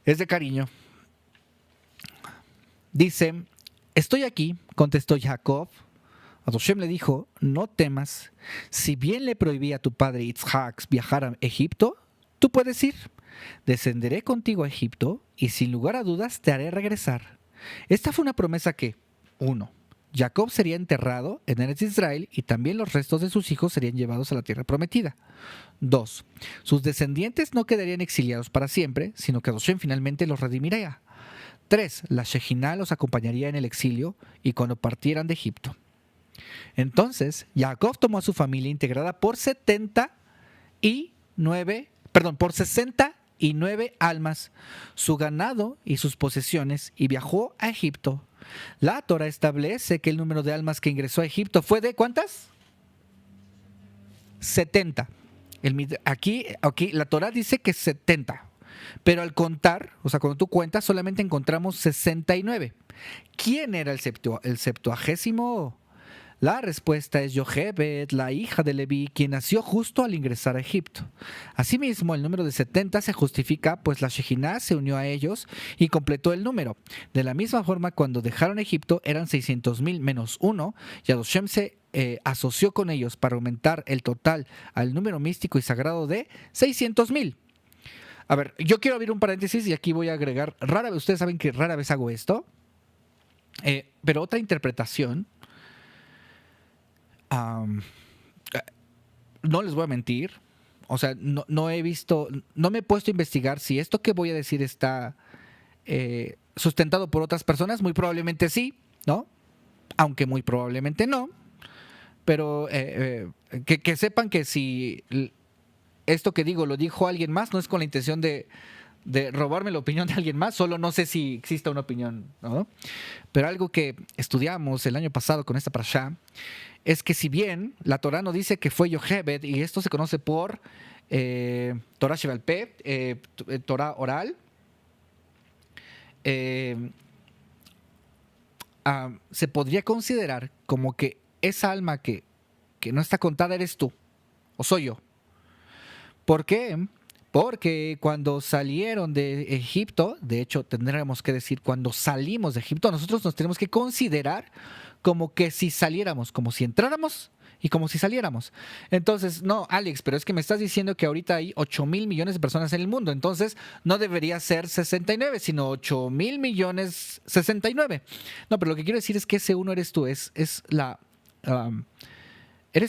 A: es de cariño. Dice: estoy aquí, contestó Jacob. Adoshem le dijo: no temas. Si bien le prohibí a tu padre Yitzhak viajar a Egipto, tú puedes ir. Descenderé contigo a Egipto y sin lugar a dudas te haré regresar. Esta fue una promesa que, 1, Jacob sería enterrado en Eretz Israel y también los restos de sus hijos serían llevados a la tierra prometida. 2. Sus descendientes no quedarían exiliados para siempre, sino que Hashem finalmente los redimiría. 3. La Shejinah los acompañaría en el exilio y cuando partieran de Egipto. Entonces, Jacob tomó a su familia integrada por 69 almas, su ganado y sus posesiones, y viajó a Egipto. La Torah establece que el número de almas que ingresó a Egipto fue de ¿cuántas? 70. Aquí la Torah dice que 70. Pero al contar, o sea, cuando tú cuentas, solamente encontramos 69. ¿Quién era el septuagésimo? La respuesta es Yochebed, la hija de Leví, quien nació justo al ingresar a Egipto. Asimismo, el número de 70 se justifica, pues la Shejinah se unió a ellos y completó el número. De la misma forma, cuando dejaron Egipto, eran 600,000 menos 1, y Hashem se asoció con ellos para aumentar el total al número místico y sagrado de 600,000. A ver, yo quiero abrir un paréntesis y aquí voy a agregar, ustedes saben que rara vez hago esto, pero otra interpretación. No les voy a mentir, o sea, no me he puesto a investigar si esto que voy a decir está sustentado por otras personas. Muy probablemente sí, ¿no? Aunque muy probablemente no, pero que sepan que si esto que digo lo dijo alguien más, no es con la intención de robarme la opinión de alguien más, solo no sé si existe una opinión, ¿no? Pero algo que estudiamos el año pasado con esta parashá es que si bien la Torah no dice que fue Yochebed, y esto se conoce por Torah Sheval Peh, Torah oral, se podría considerar como que esa alma que no está contada eres tú, o soy yo. ¿Por qué? Porque cuando salieron de Egipto, de hecho tendríamos que decir cuando salimos de Egipto, nosotros nos tenemos que considerar como que si saliéramos, como si entráramos y como si saliéramos. Entonces, no, Alex, pero es que me estás diciendo que ahorita hay 8,000 millones de personas en el mundo, entonces no debería ser 69, sino 8,000 millones 69. No, pero lo que quiero decir es que ese uno eres tú, eres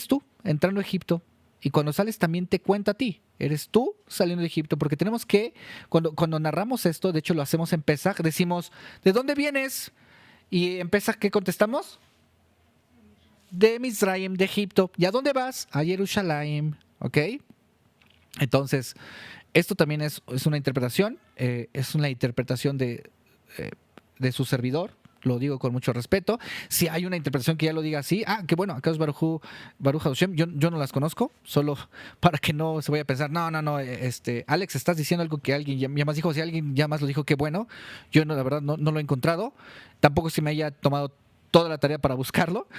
A: tú entrando a Egipto. Y cuando sales también te cuenta a ti. Eres tú saliendo de Egipto. Porque tenemos que, cuando narramos esto, de hecho lo hacemos en Pesaj, decimos, ¿de dónde vienes? Y en Pesaj, ¿qué contestamos? De Mizraim, de Egipto. ¿Y a dónde vas? A Jerusalén. ¿Ok? Entonces, esto también es una interpretación. Es una interpretación de su servidor. Lo digo con mucho respeto. Si hay una interpretación que ya lo diga así, qué bueno, acá es Baruch Hashem. Yo no las conozco, solo para que no se vaya a pensar, no, Alex, estás diciendo algo que alguien ya más dijo. Si alguien ya más lo dijo, qué bueno. Yo no, la verdad no lo he encontrado. Tampoco se me haya tomado toda la tarea para buscarlo,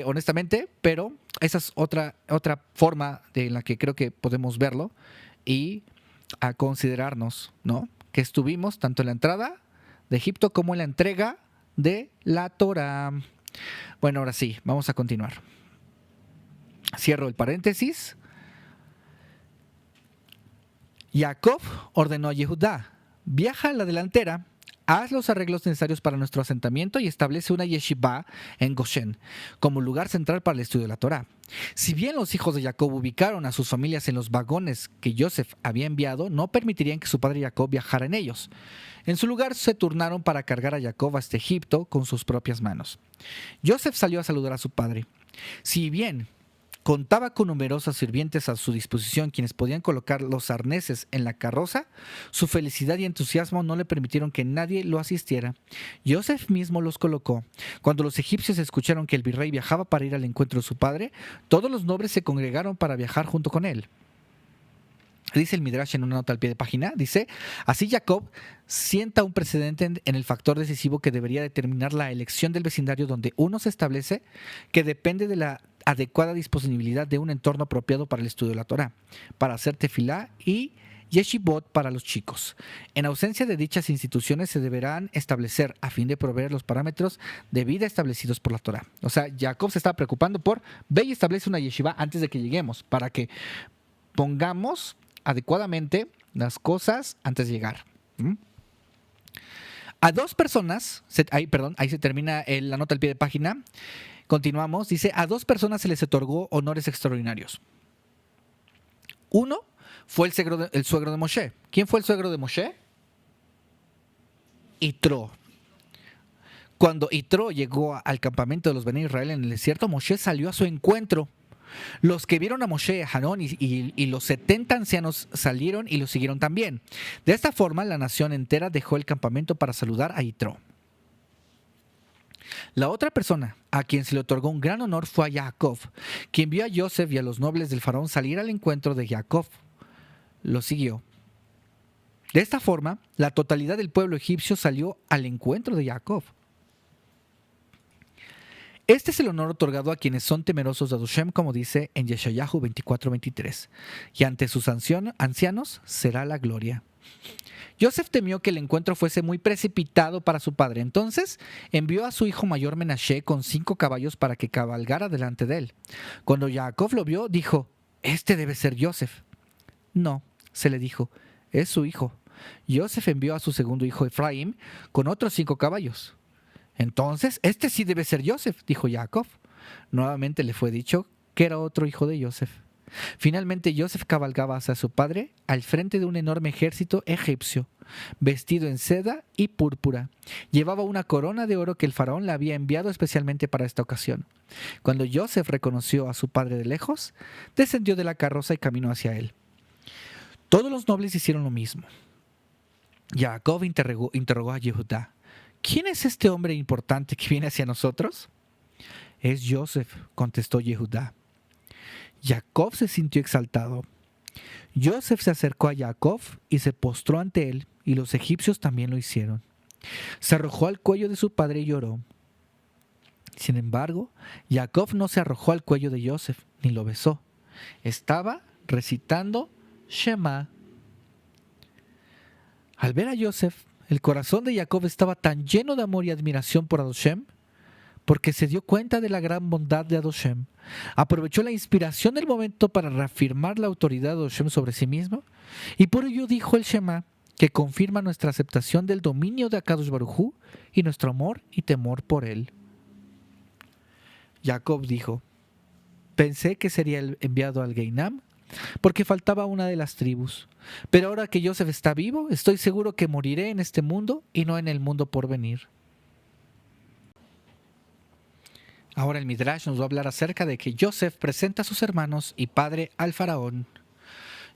A: honestamente, pero esa es otra forma en la que creo que podemos verlo y a considerarnos, ¿no? Que estuvimos tanto en la entrada de Egipto como en la entrega de la Torah. Bueno, ahora sí, vamos a continuar. Cierro el paréntesis. Jacob ordenó a Yehudá: viaja a la delantera, haz los arreglos necesarios para nuestro asentamiento y establece una yeshiva en Goshen como lugar central para el estudio de la Torah. Si bien los hijos de Jacob ubicaron a sus familias en los vagones que Joseph había enviado, no permitirían que su padre Jacob viajara en ellos. En su lugar se turnaron para cargar a Jacob hasta Egipto con sus propias manos. Joseph salió a saludar a su padre. Si bien contaba con numerosos sirvientes a su disposición quienes podían colocar los arneses en la carroza, su felicidad y entusiasmo no le permitieron que nadie lo asistiera. Joseph mismo los colocó. Cuando los egipcios escucharon que el virrey viajaba para ir al encuentro de su padre, todos los nobles se congregaron para viajar junto con él. Dice el Midrash en una nota al pie de página, dice, así Jacob sienta un precedente en el factor decisivo que debería determinar la elección del vecindario donde uno se establece, que depende de la adecuada disponibilidad de un entorno apropiado para el estudio de la Torah, para hacer tefilá y yeshivot para los chicos. En ausencia de dichas instituciones se deberán establecer a fin de proveer los parámetros de vida establecidos por la Torah. O sea, Jacob se estaba preocupando por, ve y establece una yeshiva antes de que lleguemos, para que pongamos adecuadamente las cosas antes de llegar. A dos personas, ahí se termina la nota al pie de página. Continuamos. Dice, a dos personas se les otorgó honores extraordinarios. Uno fue el suegro de Moshe. ¿Quién fue el suegro de Moshe? Yitro. Cuando Yitro llegó al campamento de los Bnei Israel en el desierto, Moshe salió a su encuentro. Los que vieron a Moshe, a Aarón y los 70 ancianos salieron y lo siguieron también. De esta forma, la nación entera dejó el campamento para saludar a Yitro. La otra persona a quien se le otorgó un gran honor fue a Jacob, quien vio a Yosef y a los nobles del faraón salir al encuentro de Jacob. Lo siguió. De esta forma, la totalidad del pueblo egipcio salió al encuentro de Jacob. Este es el honor otorgado a quienes son temerosos de Hashem, como dice en Yeshayahu 24:23. Y ante sus ancianos será la gloria. Yosef temió que el encuentro fuese muy precipitado para su padre. Entonces envió a su hijo mayor Menashe con 5 caballos para que cabalgara delante de él. Cuando Jacob lo vio, dijo, «Este debe ser Yosef». «No», se le dijo, «es su hijo». Yosef envió a su segundo hijo Efraín con otros 5 caballos. «Entonces, este sí debe ser Yosef», dijo Jacob. Nuevamente le fue dicho que era otro hijo de Yosef. Finalmente Yosef cabalgaba hacia su padre al frente de un enorme ejército egipcio, vestido en seda y púrpura. Llevaba una corona de oro que el faraón le había enviado especialmente para esta ocasión. Cuando Yosef reconoció a su padre de lejos, descendió de la carroza y caminó hacia él. Todos los nobles hicieron lo mismo. Jacob interrogó a Yehudá. ¿Quién es este hombre importante que viene hacia nosotros? Es Yosef, contestó Yehudá. Jacob se sintió exaltado. Yosef se acercó a Jacob y se postró ante él, y los egipcios también lo hicieron. Se arrojó al cuello de su padre y lloró. Sin embargo, Jacob no se arrojó al cuello de Yosef, ni lo besó. Estaba recitando Shema. Al ver a Yosef, el corazón de Jacob estaba tan lleno de amor y admiración por Hashem, porque se dio cuenta de la gran bondad de Hashem. Aprovechó la inspiración del momento para reafirmar la autoridad de Hashem sobre sí mismo, y por ello dijo el Shema, que confirma nuestra aceptación del dominio de Akadosh Baruj Hu y nuestro amor y temor por él. Jacob dijo, pensé que sería enviado al Geinam, porque faltaba una de las tribus. Pero ahora que Yosef está vivo, estoy seguro que moriré en este mundo y no en el mundo por venir. Ahora el Midrash nos va a hablar acerca de que Yosef presenta a sus hermanos y padre al faraón.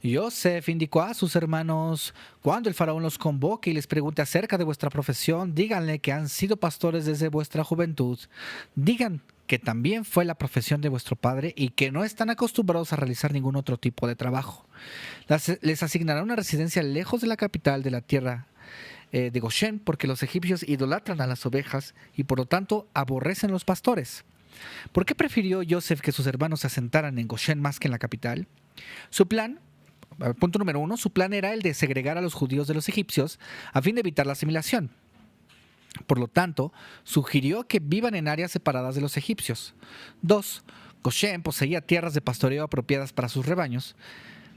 A: Yosef indicó a sus hermanos, cuando el faraón los convoque y les pregunte acerca de vuestra profesión, díganle que han sido pastores desde vuestra juventud. Digan que también fue la profesión de vuestro padre y que no están acostumbrados a realizar ningún otro tipo de trabajo. Les asignará una residencia lejos de la capital de la tierra de Goshen, porque los egipcios idolatran a las ovejas y por lo tanto aborrecen los pastores. ¿Por qué prefirió Yosef que sus hermanos se asentaran en Goshen más que en la capital? Su plan, punto número 1, su plan era el de segregar a los judíos de los egipcios a fin de evitar la asimilación. Por lo tanto, sugirió que vivan en áreas separadas de los egipcios. 2. Goshen poseía tierras de pastoreo apropiadas para sus rebaños.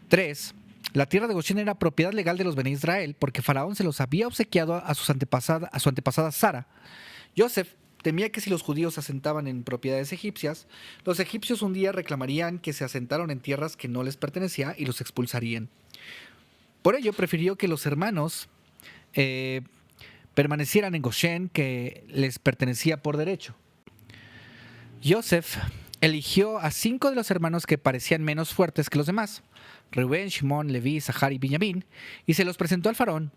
A: 3. La tierra de Goshen era propiedad legal de los Bnei Israel porque Faraón se los había obsequiado a su antepasada Sara. Yosef temía que si los judíos se asentaban en propiedades egipcias, los egipcios un día reclamarían que se asentaron en tierras que no les pertenecían y los expulsarían. Por ello, prefirió que los hermanos permanecieran en Goshen, que les pertenecía por derecho. Yosef eligió a 5 de los hermanos que parecían menos fuertes que los demás, Reuben, Shimón, Leví, Sahar y Binyamin, y se los presentó al faraón.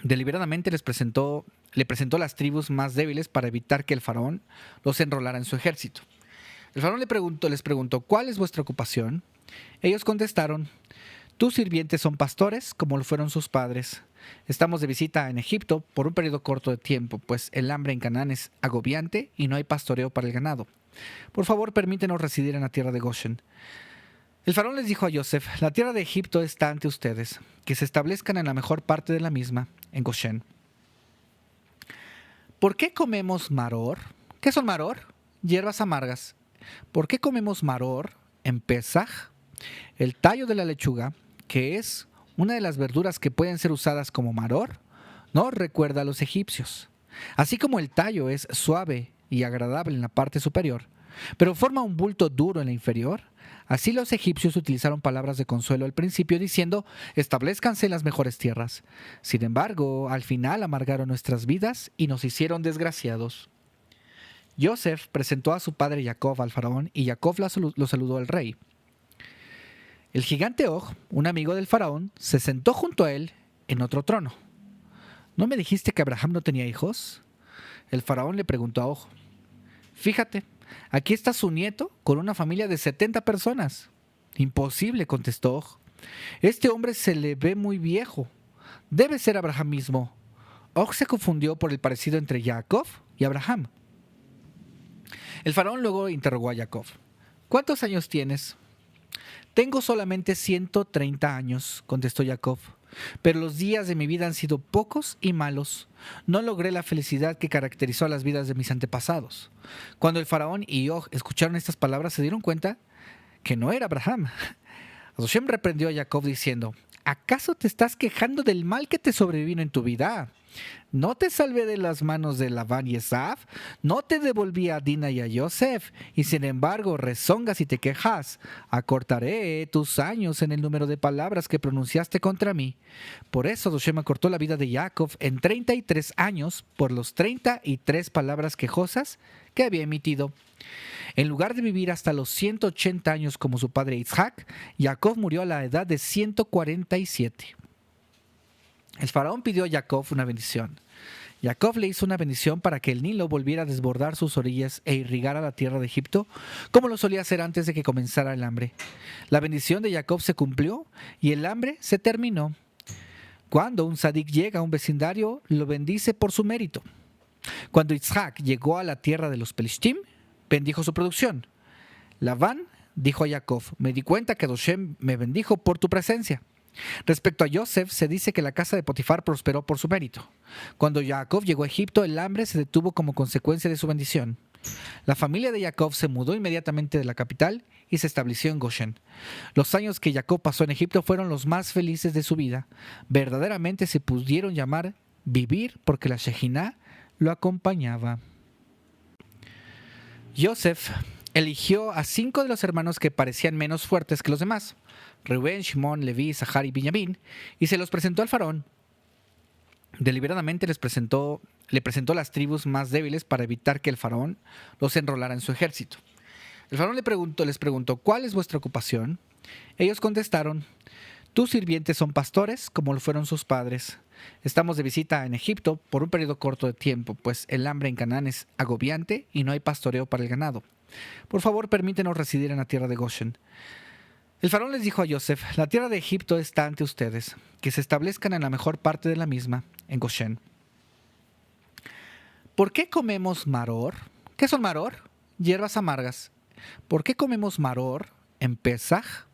A: Deliberadamente le presentó las tribus más débiles para evitar que el faraón los enrolara en su ejército. El faraón les preguntó, ¿cuál es vuestra ocupación? Ellos contestaron, tus sirvientes son pastores, como lo fueron sus padres. Estamos de visita en Egipto por un periodo corto de tiempo, pues el hambre en Canaán es agobiante y no hay pastoreo para el ganado. Por favor, permítenos residir en la tierra de Goshen. El faraón les dijo a Yosef, la tierra de Egipto está ante ustedes, que se establezcan en la mejor parte de la misma, en Goshen. ¿Por qué comemos maror? ¿Qué son maror? Hierbas amargas. ¿Por qué comemos maror en Pesaj? El tallo de la lechuga, que es una de las verduras que pueden ser usadas como maror, no recuerda a los egipcios. Así como el tallo es suave y agradable en la parte superior, pero forma un bulto duro en la inferior, así los egipcios utilizaron palabras de consuelo al principio diciendo, establezcanse en las mejores tierras. Sin embargo, al final amargaron nuestras vidas y nos hicieron desgraciados. Yosef presentó a su padre Jacob al faraón y Jacob lo saludó al rey. El gigante Og, un amigo del faraón, se sentó junto a él en otro trono. ¿No me dijiste que Abraham no tenía hijos? El faraón le preguntó a Og. Fíjate, aquí está su nieto con una familia de 70 personas. Imposible, contestó Og. Este hombre se le ve muy viejo. Debe ser Abraham mismo. Og se confundió por el parecido entre Jacob y Abraham. El faraón luego interrogó a Jacob. ¿Cuántos años tienes? Tengo solamente 130 años, contestó Jacob, pero los días de mi vida han sido pocos y malos. No logré la felicidad que caracterizó a las vidas de mis antepasados. Cuando el faraón y Og escucharon estas palabras, se dieron cuenta que no era Abraham. Hashem reprendió a Jacob diciendo, ¿acaso te estás quejando del mal que te sobrevino en tu vida? ¿No te salvé de las manos de Labán y Esav? ¿No te devolví a Dina y a Yosef? Y sin embargo rezongas y te quejas. Acortaré tus años en el número de palabras que pronunciaste contra mí. Por eso Hashem acortó la vida de Jacob en 33 años por los 33 palabras quejosas que había emitido. En lugar de vivir hasta los 180 años como su padre Isaac, Jacob murió a la edad de 147. El faraón pidió a Jacob una bendición. Jacob le hizo una bendición para que el Nilo volviera a desbordar sus orillas e irrigara la tierra de Egipto, como lo solía hacer antes de que comenzara el hambre. La bendición de Jacob se cumplió y el hambre se terminó. Cuando un sadik llega a un vecindario, lo bendice por su mérito. Cuando Isaac llegó a la tierra de los Pelishtim, bendijo su producción. Labán dijo a Jacob, me di cuenta que Hashem me bendijo por tu presencia. Respecto a Yosef, se dice que la casa de Potifar prosperó por su mérito. Cuando Jacob llegó a Egipto, el hambre se detuvo como consecuencia de su bendición. La familia de Jacob se mudó inmediatamente de la capital y se estableció en Goshen. Los años que Jacob pasó en Egipto fueron los más felices de su vida. Verdaderamente se pudieron llamar vivir porque la Shejiná lo acompañaba. Yosef eligió a 5 de los hermanos que parecían menos fuertes que los demás, Reuben, Shimón, Leví, Sahar y Benjamín, y se los presentó al faraón. Deliberadamente le presentó las tribus más débiles para evitar que el faraón los enrolara en su ejército. El faraón les preguntó, ¿cuál es vuestra ocupación? Ellos contestaron, tus sirvientes son pastores, como lo fueron sus padres. Estamos de visita en Egipto por un periodo corto de tiempo, pues el hambre en Canaán es agobiante y no hay pastoreo para el ganado. Por favor, permítenos residir en la tierra de Goshen. El faraón les dijo a Yosef, la tierra de Egipto está ante ustedes, que se establezcan en la mejor parte de la misma, en Goshen. ¿Por qué comemos maror? ¿Qué son maror? Hierbas amargas. ¿Por qué comemos maror en Pesaj?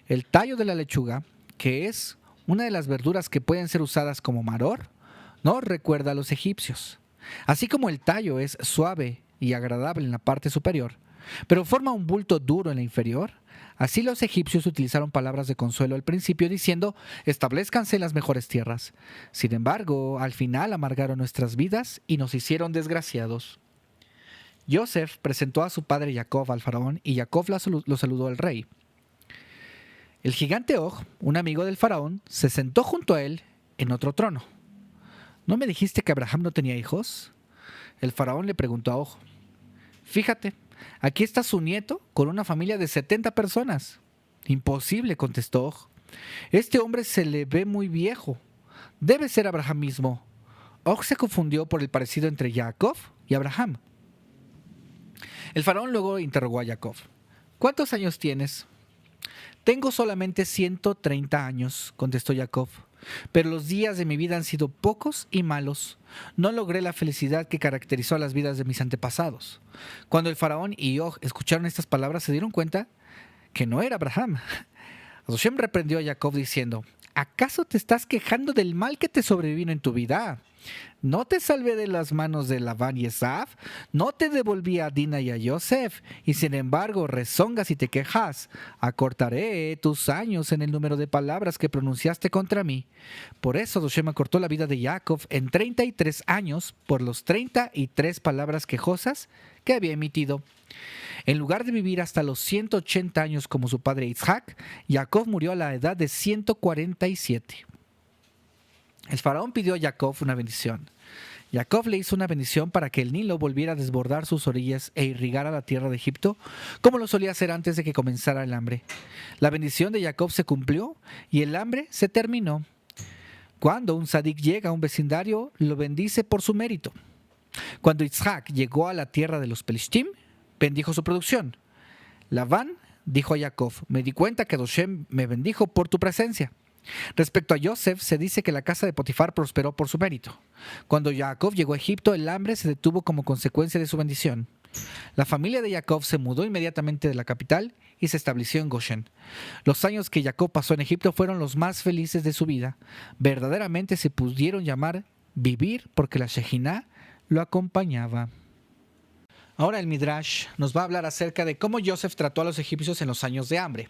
A: El tallo de la lechuga, que es una de las verduras que pueden ser usadas como maror, no recuerda a los egipcios. Así como el tallo es suave y agradable en la parte superior, pero forma un bulto duro en la inferior, así los egipcios utilizaron palabras de consuelo al principio diciendo, establezcanse en las mejores tierras. Sin embargo, al final amargaron nuestras vidas y nos hicieron desgraciados. Yosef presentó a su padre Jacob al faraón y Jacob lo saludó al rey. El gigante Og, un amigo del faraón, se sentó junto a él en otro trono. ¿No me dijiste que Abraham no tenía hijos? El faraón le preguntó a Og. Fíjate, aquí está su nieto con una familia de 70 personas. Imposible, contestó Og. Este hombre se le ve muy viejo. Debe ser Abraham mismo. Og se confundió por el parecido entre Jacob y Abraham. El faraón luego interrogó a Jacob. ¿Cuántos años tienes? Tengo solamente 130 años, contestó Jacob, pero los días de mi vida han sido pocos y malos. No logré la felicidad que caracterizó a las vidas de mis antepasados. Cuando el faraón y Og escucharon estas palabras, se dieron cuenta que no era Abraham. Hashem reprendió a Jacob diciendo, ¿acaso te estás quejando del mal que te sobrevino en tu vida? ¿No te salvé de las manos de Labán y Esaf? ¿No te devolví a Dina y a Yosef? Y sin embargo rezongas y te quejas. Acortaré tus años en el número de palabras que pronunciaste contra mí. Por eso Doshem acortó la vida de Jacob en 33 años por los 33 palabras quejosas que había emitido. En lugar de vivir hasta los 180 años como su padre Isaac, Jacob murió a la edad de 147. El faraón pidió a Jacob una bendición. Jacob le hizo una bendición para que el Nilo volviera a desbordar sus orillas e irrigara la tierra de Egipto, como lo solía hacer antes de que comenzara el hambre. La bendición de Jacob se cumplió y el hambre se terminó. Cuando un sadik llega a un vecindario, lo bendice por su mérito. Cuando Isaac llegó a la tierra de los Pelishtim, bendijo su producción. Labán dijo a Jacob: me di cuenta que Doshem me bendijo por tu presencia. Respecto a Yosef, se dice que la casa de Potifar prosperó por su mérito. Cuando Jacob llegó a Egipto, el hambre se detuvo como consecuencia de su bendición. La familia de Jacob se mudó inmediatamente de la capital y se estableció en Goshen. Los años que Jacob pasó en Egipto fueron los más felices de su vida. Verdaderamente se pudieron llamar vivir porque la Shejiná lo acompañaba. Ahora el Midrash nos va a hablar acerca de cómo Yosef trató a los egipcios en los años de hambre.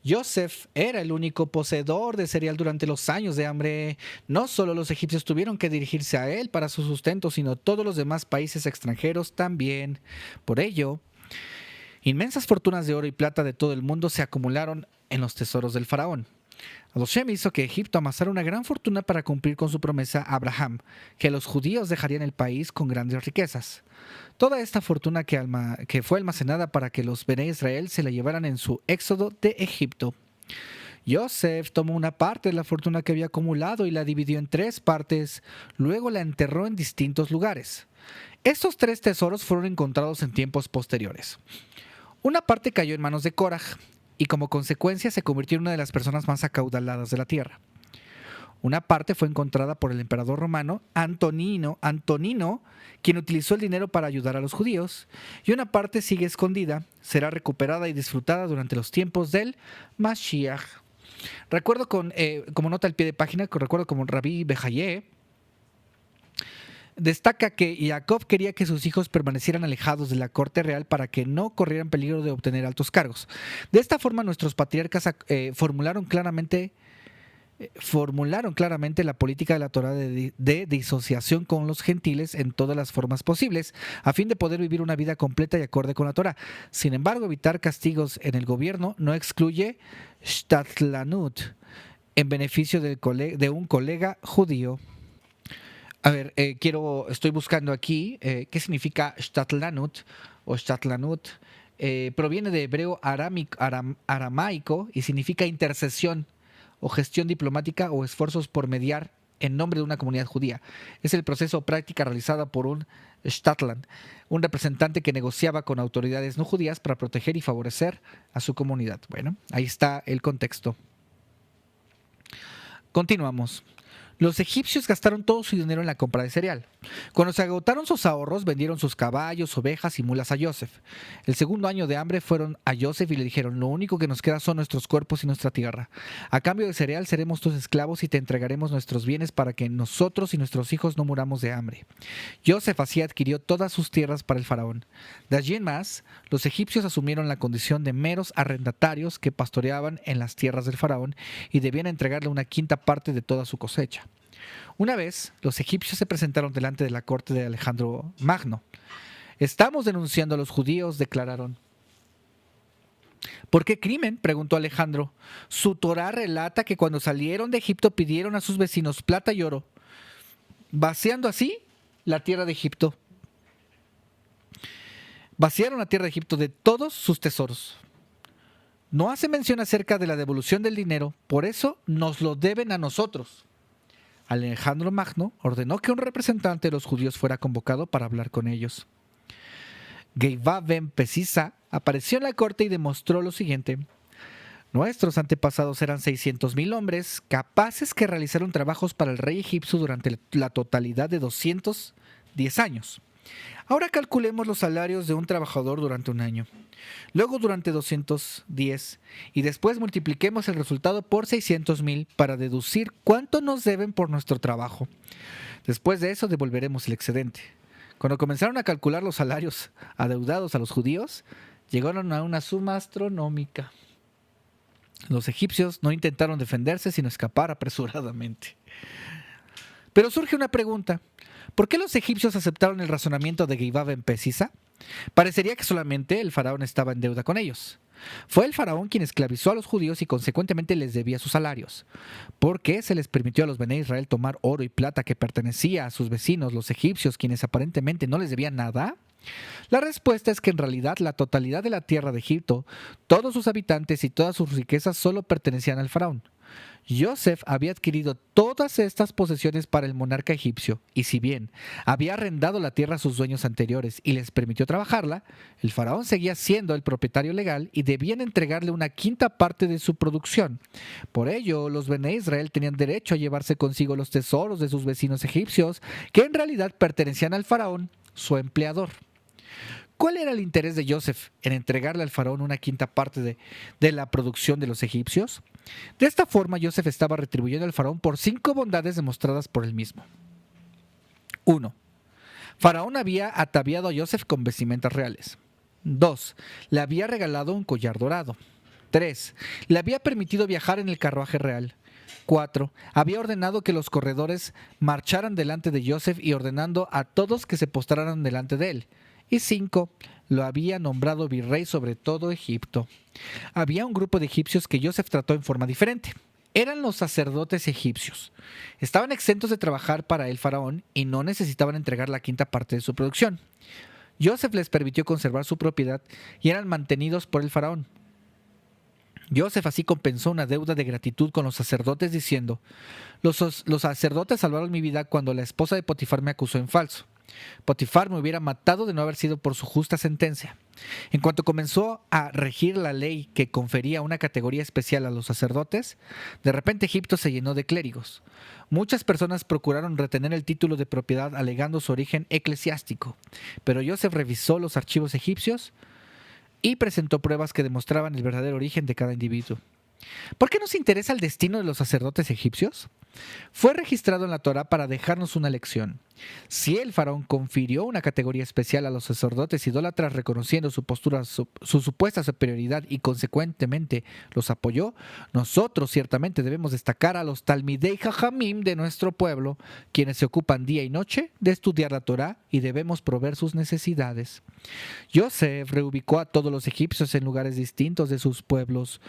A: Yosef era el único poseedor de cereal durante los años de hambre. No solo los egipcios tuvieron que dirigirse a él para su sustento, sino todos los demás países extranjeros también. Por ello, inmensas fortunas de oro y plata de todo el mundo se acumularon en los tesoros del faraón. Doshem hizo que Egipto amasara una gran fortuna para cumplir con su promesa a Abraham, que los judíos dejarían el país con grandes riquezas. Toda esta fortuna que fue almacenada para que los Bené Israel se la llevaran en su éxodo de Egipto. Yosef tomó una parte de la fortuna que había acumulado y la dividió en 3 partes, luego la enterró en distintos lugares. Estos 3 tesoros fueron encontrados en tiempos posteriores. Una parte cayó en manos de Koraj, y como consecuencia se convirtió en una de las personas más acaudaladas de la tierra. Una parte fue encontrada por el emperador romano Antonino, quien utilizó el dinero para ayudar a los judíos, y una parte sigue escondida, será recuperada y disfrutada durante los tiempos del Mashiach. Recuerdo como nota al pie de página, recuerdo como Rabbi Bejaye destaca que Jacob quería que sus hijos permanecieran alejados de la corte real para que no corrieran peligro de obtener altos cargos. De esta forma, nuestros patriarcas formularon claramente la política de la Torá de disociación con los gentiles en todas las formas posibles, a fin de poder vivir una vida completa y acorde con la Torá. Sin embargo, evitar castigos en el gobierno no excluye shtatlanut en beneficio de un colega judío. A ver, estoy buscando aquí qué significa shtatlanut o shtatlanut. Proviene de hebreo aramaico y significa intercesión o gestión diplomática o esfuerzos por mediar en nombre de una comunidad judía. Es el proceso o práctica realizada por un shtatlan, un representante que negociaba con autoridades no judías para proteger y favorecer a su comunidad. Bueno, ahí está el contexto. Continuamos. Los egipcios gastaron todo su dinero en la compra de cereal. Cuando se agotaron sus ahorros, vendieron sus caballos, ovejas y mulas a Yosef. El segundo año de hambre fueron a Yosef y le dijeron: lo único que nos queda son nuestros cuerpos y nuestra tierra. A cambio de cereal seremos tus esclavos y te entregaremos nuestros bienes para que nosotros y nuestros hijos no muramos de hambre. Yosef así adquirió todas sus tierras para el faraón. De allí en más, los egipcios asumieron la condición de meros arrendatarios que pastoreaban en las tierras del faraón y debían entregarle una quinta parte de toda su cosecha. Una vez, los egipcios se presentaron delante de la corte de Alejandro Magno. Estamos denunciando a los judíos, declararon. ¿Por qué crimen?, preguntó Alejandro. Su Torá relata que cuando salieron de Egipto pidieron a sus vecinos plata y oro, vaciando así la tierra de Egipto. Vaciaron la tierra de Egipto de todos sus tesoros. No hace mención acerca de la devolución del dinero, por eso nos lo deben a nosotros. Alejandro Magno ordenó que un representante de los judíos fuera convocado para hablar con ellos. Geivá ben Pesisa apareció en la corte y demostró lo siguiente: nuestros antepasados eran 600,000 hombres capaces que realizaron trabajos para el rey egipcio durante la totalidad de 210 años. Ahora calculemos los salarios de un trabajador durante un año, luego durante 210 y después multipliquemos el resultado por 600,000 para deducir cuánto nos deben por nuestro trabajo. Después de eso devolveremos el excedente. Cuando comenzaron a calcular los salarios adeudados a los judíos, llegaron a una suma astronómica. Los egipcios no intentaron defenderse sino escapar apresuradamente. Pero surge una pregunta. ¿Por qué los egipcios aceptaron el razonamiento de Giva ben Pesisa? Parecería que solamente el faraón estaba en deuda con ellos. Fue el faraón quien esclavizó a los judíos y consecuentemente les debía sus salarios. ¿Por qué se les permitió a los Bené Israel tomar oro y plata que pertenecía a sus vecinos, los egipcios, quienes aparentemente no les debían nada? La respuesta es que en realidad la totalidad de la tierra de Egipto, todos sus habitantes y todas sus riquezas solo pertenecían al faraón. Joseph había adquirido todas estas posesiones para el monarca egipcio, y si bien había arrendado la tierra a sus dueños anteriores y les permitió trabajarla, el faraón seguía siendo el propietario legal y debían entregarle una quinta parte de su producción. Por ello, los Bené Israel tenían derecho a llevarse consigo los tesoros de sus vecinos egipcios, que en realidad pertenecían al faraón, su empleador. ¿Cuál era el interés de Joseph en entregarle al faraón una quinta parte de la producción de los egipcios? De esta forma, Joseph estaba retribuyendo al faraón por 5 bondades demostradas por él mismo. 1. Faraón había ataviado a Joseph con vestimentas reales. 2. Le había regalado un collar dorado. 3. Le había permitido viajar en el carruaje real. 4. Había ordenado que los corredores marcharan delante de Joseph y ordenando a todos que se postraran delante de él. Y 5. Lo había nombrado virrey sobre todo Egipto. Había un grupo de egipcios que Joseph trató en forma diferente. Eran los sacerdotes egipcios. Estaban exentos de trabajar para el faraón y no necesitaban entregar la quinta parte de su producción. Joseph les permitió conservar su propiedad y eran mantenidos por el faraón. Joseph así compensó una deuda de gratitud con los sacerdotes diciendo: los sacerdotes salvaron mi vida cuando la esposa de Potifar me acusó en falso. Potifar me hubiera matado de no haber sido por su justa sentencia. En cuanto comenzó a regir la ley que confería una categoría especial a los sacerdotes, de repente Egipto se llenó de clérigos. Muchas personas procuraron retener el título de propiedad alegando su origen eclesiástico, pero Joseph revisó los archivos egipcios y presentó pruebas que demostraban el verdadero origen de cada individuo. ¿Por qué nos interesa el destino de los sacerdotes egipcios? Fue registrado en la Torá para dejarnos una lección. Si el faraón confirió una categoría especial a los sacerdotes idólatras reconociendo su supuesta superioridad y consecuentemente los apoyó, nosotros ciertamente debemos destacar a los Talmidei Jajamim de nuestro pueblo, quienes se ocupan día y noche de estudiar la Torá y debemos proveer sus necesidades. Joseph reubicó a todos los egipcios en lugares distintos de sus pueblos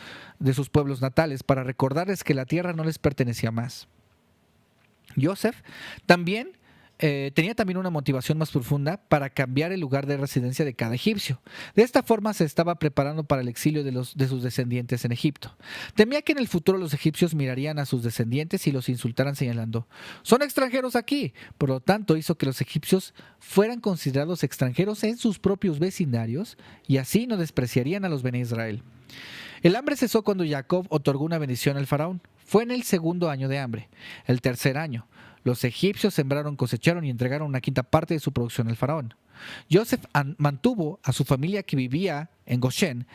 A: natales para recordarles que la tierra no les pertenecía más. Joseph tenía también una motivación más profunda para cambiar el lugar de residencia de cada egipcio. De esta forma se estaba preparando para el exilio de sus descendientes en Egipto. Temía que en el futuro los egipcios mirarían a sus descendientes y los insultaran señalando: son extranjeros aquí. Por lo tanto, hizo que los egipcios fueran considerados extranjeros en sus propios vecindarios y así no despreciarían a los Bené Israel. El hambre cesó cuando Jacob otorgó una bendición al faraón. Fue en el segundo año de hambre. El tercer año, los egipcios sembraron, cosecharon y entregaron una quinta parte de su producción al faraón. Joseph mantuvo a su familia que vivía en Goshen,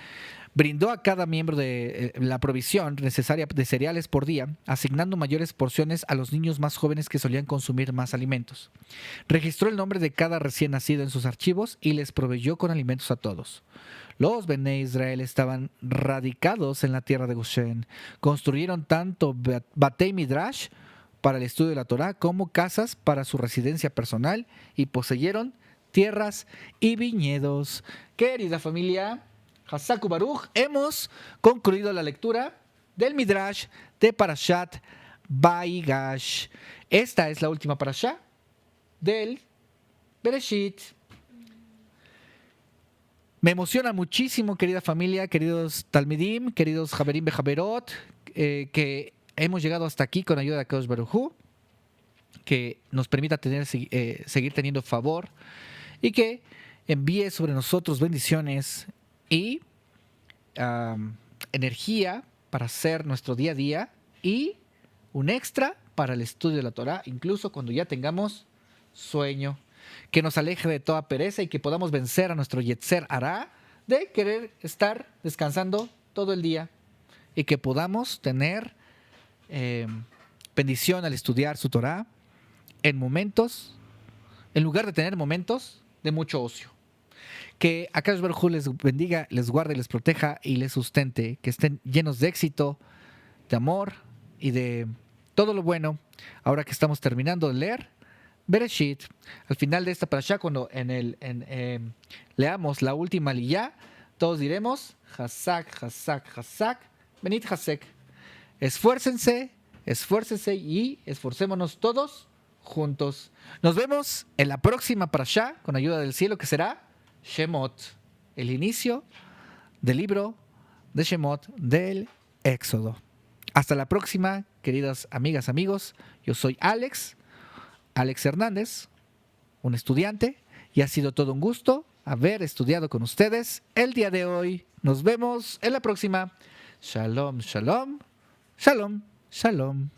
A: brindó a cada miembro de la provisión necesaria de cereales por día, asignando mayores porciones a los niños más jóvenes que solían consumir más alimentos. Registró el nombre de cada recién nacido en sus archivos y les proveyó con alimentos a todos. Los Bené Israel estaban radicados en la tierra de Goshen. Construyeron tanto Batei Midrash para el estudio de la Torá como casas para su residencia personal y poseyeron tierras y viñedos. Querida familia, Hasaku Baruch, hemos concluido la lectura del Midrash de Parashat Vaigash. Esta es la última parashá del Bereshit. Me emociona muchísimo, querida familia, queridos Talmidim, queridos Javerim Bejaverot, que hemos llegado hasta aquí con ayuda de Akadosh Baruj Hu, que nos permita seguir teniendo favor y que envíe sobre nosotros bendiciones y energía para hacer nuestro día a día y un extra para el estudio de la Torá, incluso cuando ya tengamos sueño. que nos aleje de toda pereza y que podamos vencer a nuestro Yetzer Hará de querer estar descansando todo el día y que podamos tener bendición al estudiar su Torah en lugar de tener momentos de mucho ocio. Que Akadosh Baruj Hu les bendiga, les guarde, les proteja y les sustente. Que estén llenos de éxito, de amor y de todo lo bueno. Ahora que estamos terminando de leer Bereshit, al final de esta parashá, cuando leamos la última liyá, todos diremos Hazak, Hazak, Hazak, Benit Hasek. Esfuércense y esforcémonos todos juntos. Nos vemos en la próxima parashá, con ayuda del cielo, que será Shemot, el inicio del libro de Shemot del Éxodo. Hasta la próxima, queridas amigas, amigos. Yo soy Alex Hernández, un estudiante, y ha sido todo un gusto haber estudiado con ustedes el día de hoy. Nos vemos en la próxima. Shalom, shalom, shalom, shalom.